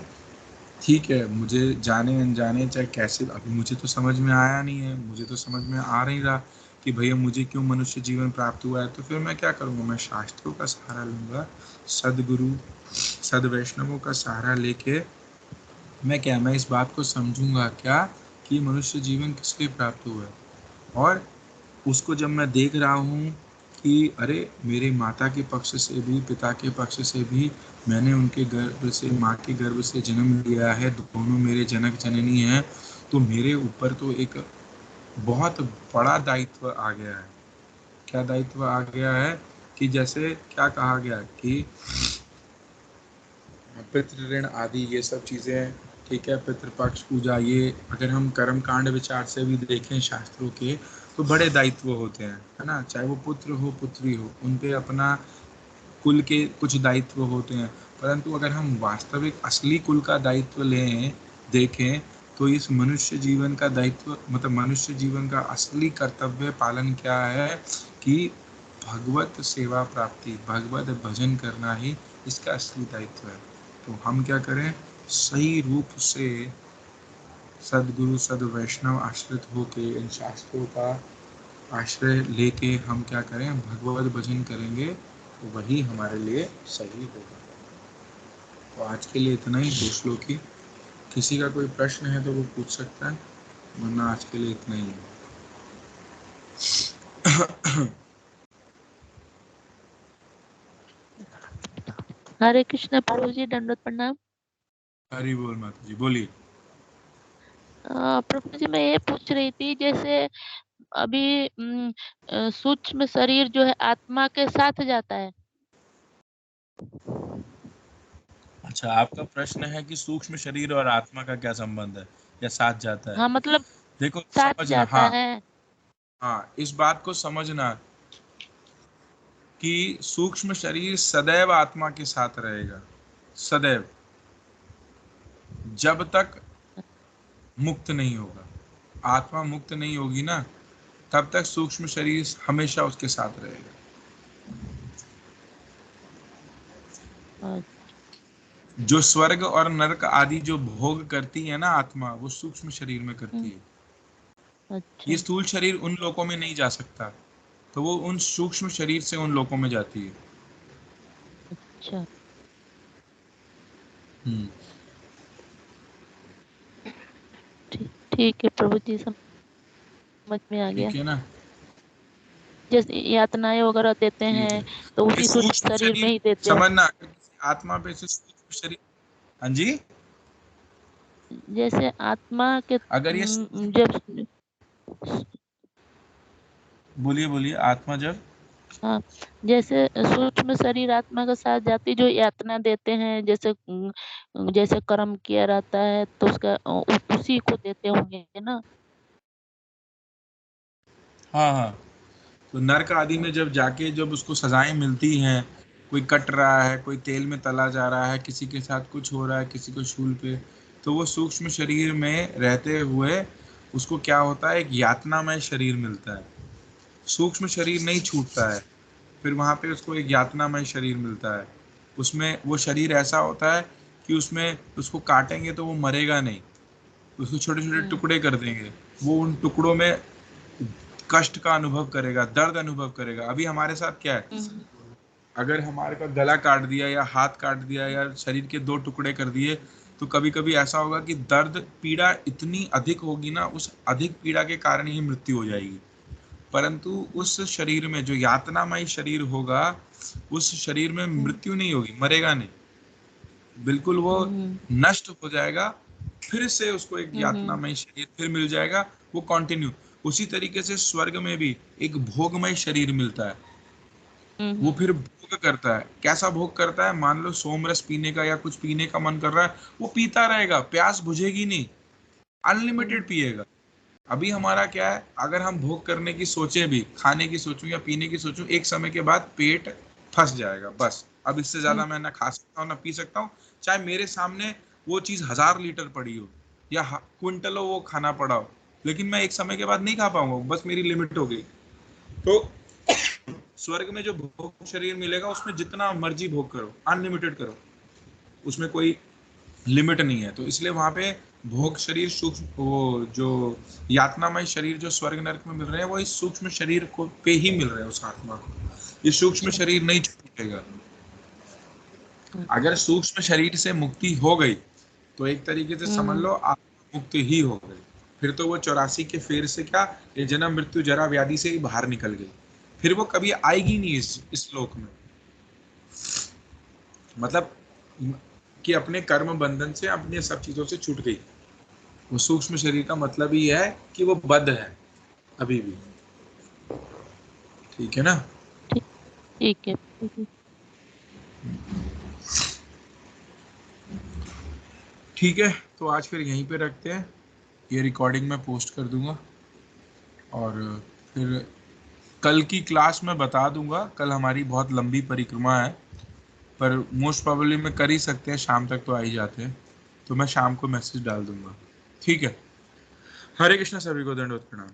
ठीक है, मुझे जाने अनजाने चाहे कैसे, अभी मुझे तो समझ में आया नहीं है, मुझे तो समझ में आ नहीं रहा कि भैया मुझे क्यों मनुष्य जीवन प्राप्त हुआ है, तो फिर मैं क्या करूँगा, मैं शास्त्रों का सहारा लूँगा, सदगुरु सद वैष्णवों का सहारा लेके मैं इस बात को समझूंगा क्या कि मनुष्य जीवन किस लिए प्राप्त हुआ है। और उसको जब मैं देख रहा हूँ कि अरे मेरे माता के पक्ष से भी पिता के पक्ष से भी मैंने उनके गर्भ से, माँ के गर्भ से जन्म लिया है, दोनों मेरे जनक जननी हैं, तो मेरे ऊपर तो एक बहुत बड़ा दायित्व आ गया है। क्या दायित्व आ गया है कि जैसे क्या कहा गया कि पितृ ऋण आदि ये सब चीजें, ठीक है, पितृपक्ष पूजा, ये अगर हम कर्म कांड विचार से भी देखें शास्त्रों के, तो बड़े दायित्व होते हैं, है ना। चाहे वो पुत्र हो पुत्री हो, उन पे अपना कुल के कुछ दायित्व होते हैं। परंतु अगर हम वास्तविक असली कुल का दायित्व लें, देखें, तो इस मनुष्य जीवन का दायित्व, मतलब मनुष्य जीवन का असली कर्तव्य पालन क्या है कि भगवत सेवा प्राप्ति, भगवत भजन करना ही इसका असली दायित्व है। तो हम क्या करें, सही रूप से सदगुरु सद वैष्णव आश्रित होके इन शास्त्रों का आश्रय लेके हम क्या करें, भगवत भजन करेंगे, तो वही हमारे लिए सही होगा। तो आज के लिए इतना ही, 2 श्लोकी। किसी का कोई प्रश्न है तो वो पूछ सकता है, वरना आज के लिए इतना ही है। हरे कृष्ण प्रभु जी, दंडवत प्रणाम। हरि बोल माता जी, बोलिए। प्रभु जी, मैं ये पूछ रही थी, जैसे अभी सूक्ष्म शरीर जो है आत्मा के साथ जाता है। अच्छा, आपका प्रश्न है कि सूक्ष्म शरीर और आत्मा का क्या संबंध है या साथ जाता है। हाँ, मतलब देखो साथ समझना, जाता हाँ है। हाँ, इस बात को समझना कि सूक्ष्म शरीर सदैव आत्मा के साथ रहेगा, सदैव, जब तक मुक्त नहीं होगा। आत्मा मुक्त नहीं होगी ना, तब तक सूक्ष्म शरीर हमेशा उसके साथ रहेगा। अच्छा। जो स्वर्ग और नरक आदि जो भोग करती है ना आत्मा, वो सूक्ष्म शरीर में करती है। ये अच्छा। स्थूल शरीर उन लोकों में नहीं जा सकता, तो वो उन सूक्ष्म शरीर से उन लोकों में जाती है। अच्छा। हम्म, ठीक है प्रभु जी, समझ में आ गया। ठीक है ना। जैसे यातनाएं वगैरह देते ठीक हैं है, तो ये उसी सूक्ष्म सूक्ष्म शरीर में शरीर ही देते हैं। समझना, अगर किसी आत्मा पे से सूक्ष्म शरीर, हाँ जी, जैसे आत्मा के अगर ये, जब, बोलिए बोलिए, आत्मा जब, हाँ, जैसे सूक्ष्म शरीर आत्मा के साथ जाती, जो यातना देते हैं, जैसे जैसे कर्म किया रहता है तो उसका उसी को देते होंगे ना। हाँ हाँ, तो नरक आदि में जब जाके जब उसको सजाएं मिलती हैं, कोई कट रहा है, कोई तेल में तला जा रहा है, किसी के साथ कुछ हो रहा है, किसी को शूल पे, तो वो सूक्ष्म शरीर में रहते हुए उसको क्या होता है, एक यातनामय शरीर मिलता है। सूक्ष्म शरीर नहीं छूटता है, फिर वहाँ पे उसको एक यातनामय शरीर मिलता है। उसमें वो शरीर ऐसा होता है कि उसमें उसको काटेंगे तो वो मरेगा नहीं, उसको छोटे छोटे हम्म। टुकड़े कर देंगे, वो उन टुकड़ों में कष्ट का अनुभव करेगा, दर्द अनुभव करेगा। अभी हमारे साथ क्या है, हम्म। अगर हमारे का गला काट दिया या हाथ काट दिया या शरीर के 2 टुकड़े कर दिए, तो कभी कभी ऐसा होगा कि दर्द पीड़ा इतनी अधिक होगी ना, उस अधिक पीड़ा के कारण ही मृत्यु हो जाएगी। परंतु उस शरीर में जो यातनामय शरीर होगा, उस शरीर में हम्म। मृत्यु नहीं होगी, मरेगा नहीं, बिल्कुल वो हम्म। नष्ट हो जाएगा। फिर से उसको एक हम्म। यातनामय शरीर फिर मिल जाएगा, वो कंटिन्यू। उसी तरीके से स्वर्ग में भी एक भोगमय शरीर मिलता है। वो हम्म। फिर भोग करता है। कैसा भोग करता है, मान लो सोमरस पीने का या कुछ पीने का मन कर रहा है, वो पीता रहेगा, प्यास बुझेगी नहीं, अनलिमिटेड पिएगा। अभी हमारा क्या है, अगर हम भोग करने की सोचें भी, खाने की सोचूं या पीने की सोचूं, एक समय के बाद पेट फंस जाएगा, बस अब इससे ज्यादा मैं ना खा सकता हूँ ना पी सकता हूँ। चाहे मेरे सामने वो चीज 1000 लीटर पड़ी हो या क्विंटलों वो खाना पड़ा हो, लेकिन मैं एक समय के बाद नहीं खा पाऊंगा, बस मेरी लिमिट हो गई। तो स्वर्ग में जो भोग शरीर मिलेगा, उसमें जितना मर्जी भोग करो, अनलिमिटेड करो, उसमें कोई लिमिट नहीं है। तो इसलिए वहां पे भोग शरीर सूक्ष्म, वो जो यातनामय शरीर जो स्वर्ग नरक में मिल रहे हैं, वो इस सूक्ष्म शरीर को पे ही मिल रहे हैं उस आत्मा को। ये सूक्ष्म अच्छा। शरीर नहीं छूटेगा। अगर अच्छा। सूक्ष्म शरीर से मुक्ति हो गई, तो एक तरीके से समझ हम्म। लो आत्मा मुक्ति ही हो गई। फिर तो वो 84 के फेर से क्या, ये जन्म मृत्यु जरा व्याधि से ही बाहर निकल गई। फिर वो कभी आएगी नहीं इस लोक में। मतलब कि अपने कर्म बंधन से, अपने सब चीजों से छूट गई। वो सूक्ष्म शरीर का मतलब ही है कि वो बद्ध है अभी भी। ठीक है ना? ठीक ठीक है। ठीक है, तो आज फिर यहीं पे रखते हैं। ये रिकॉर्डिंग मैं पोस्ट कर दूंगा और फिर कल की क्लास में बता दूंगा। कल हमारी बहुत लंबी परिक्रमा है, पर मोस्ट प्रोबेबली मैं कर ही सकते हैं, शाम तक तो आ ही जाते हैं, तो मैं शाम को मैसेज डाल दूंगा। ठीक है। हरे कृष्णा, सभी को दंडवत प्रणाम।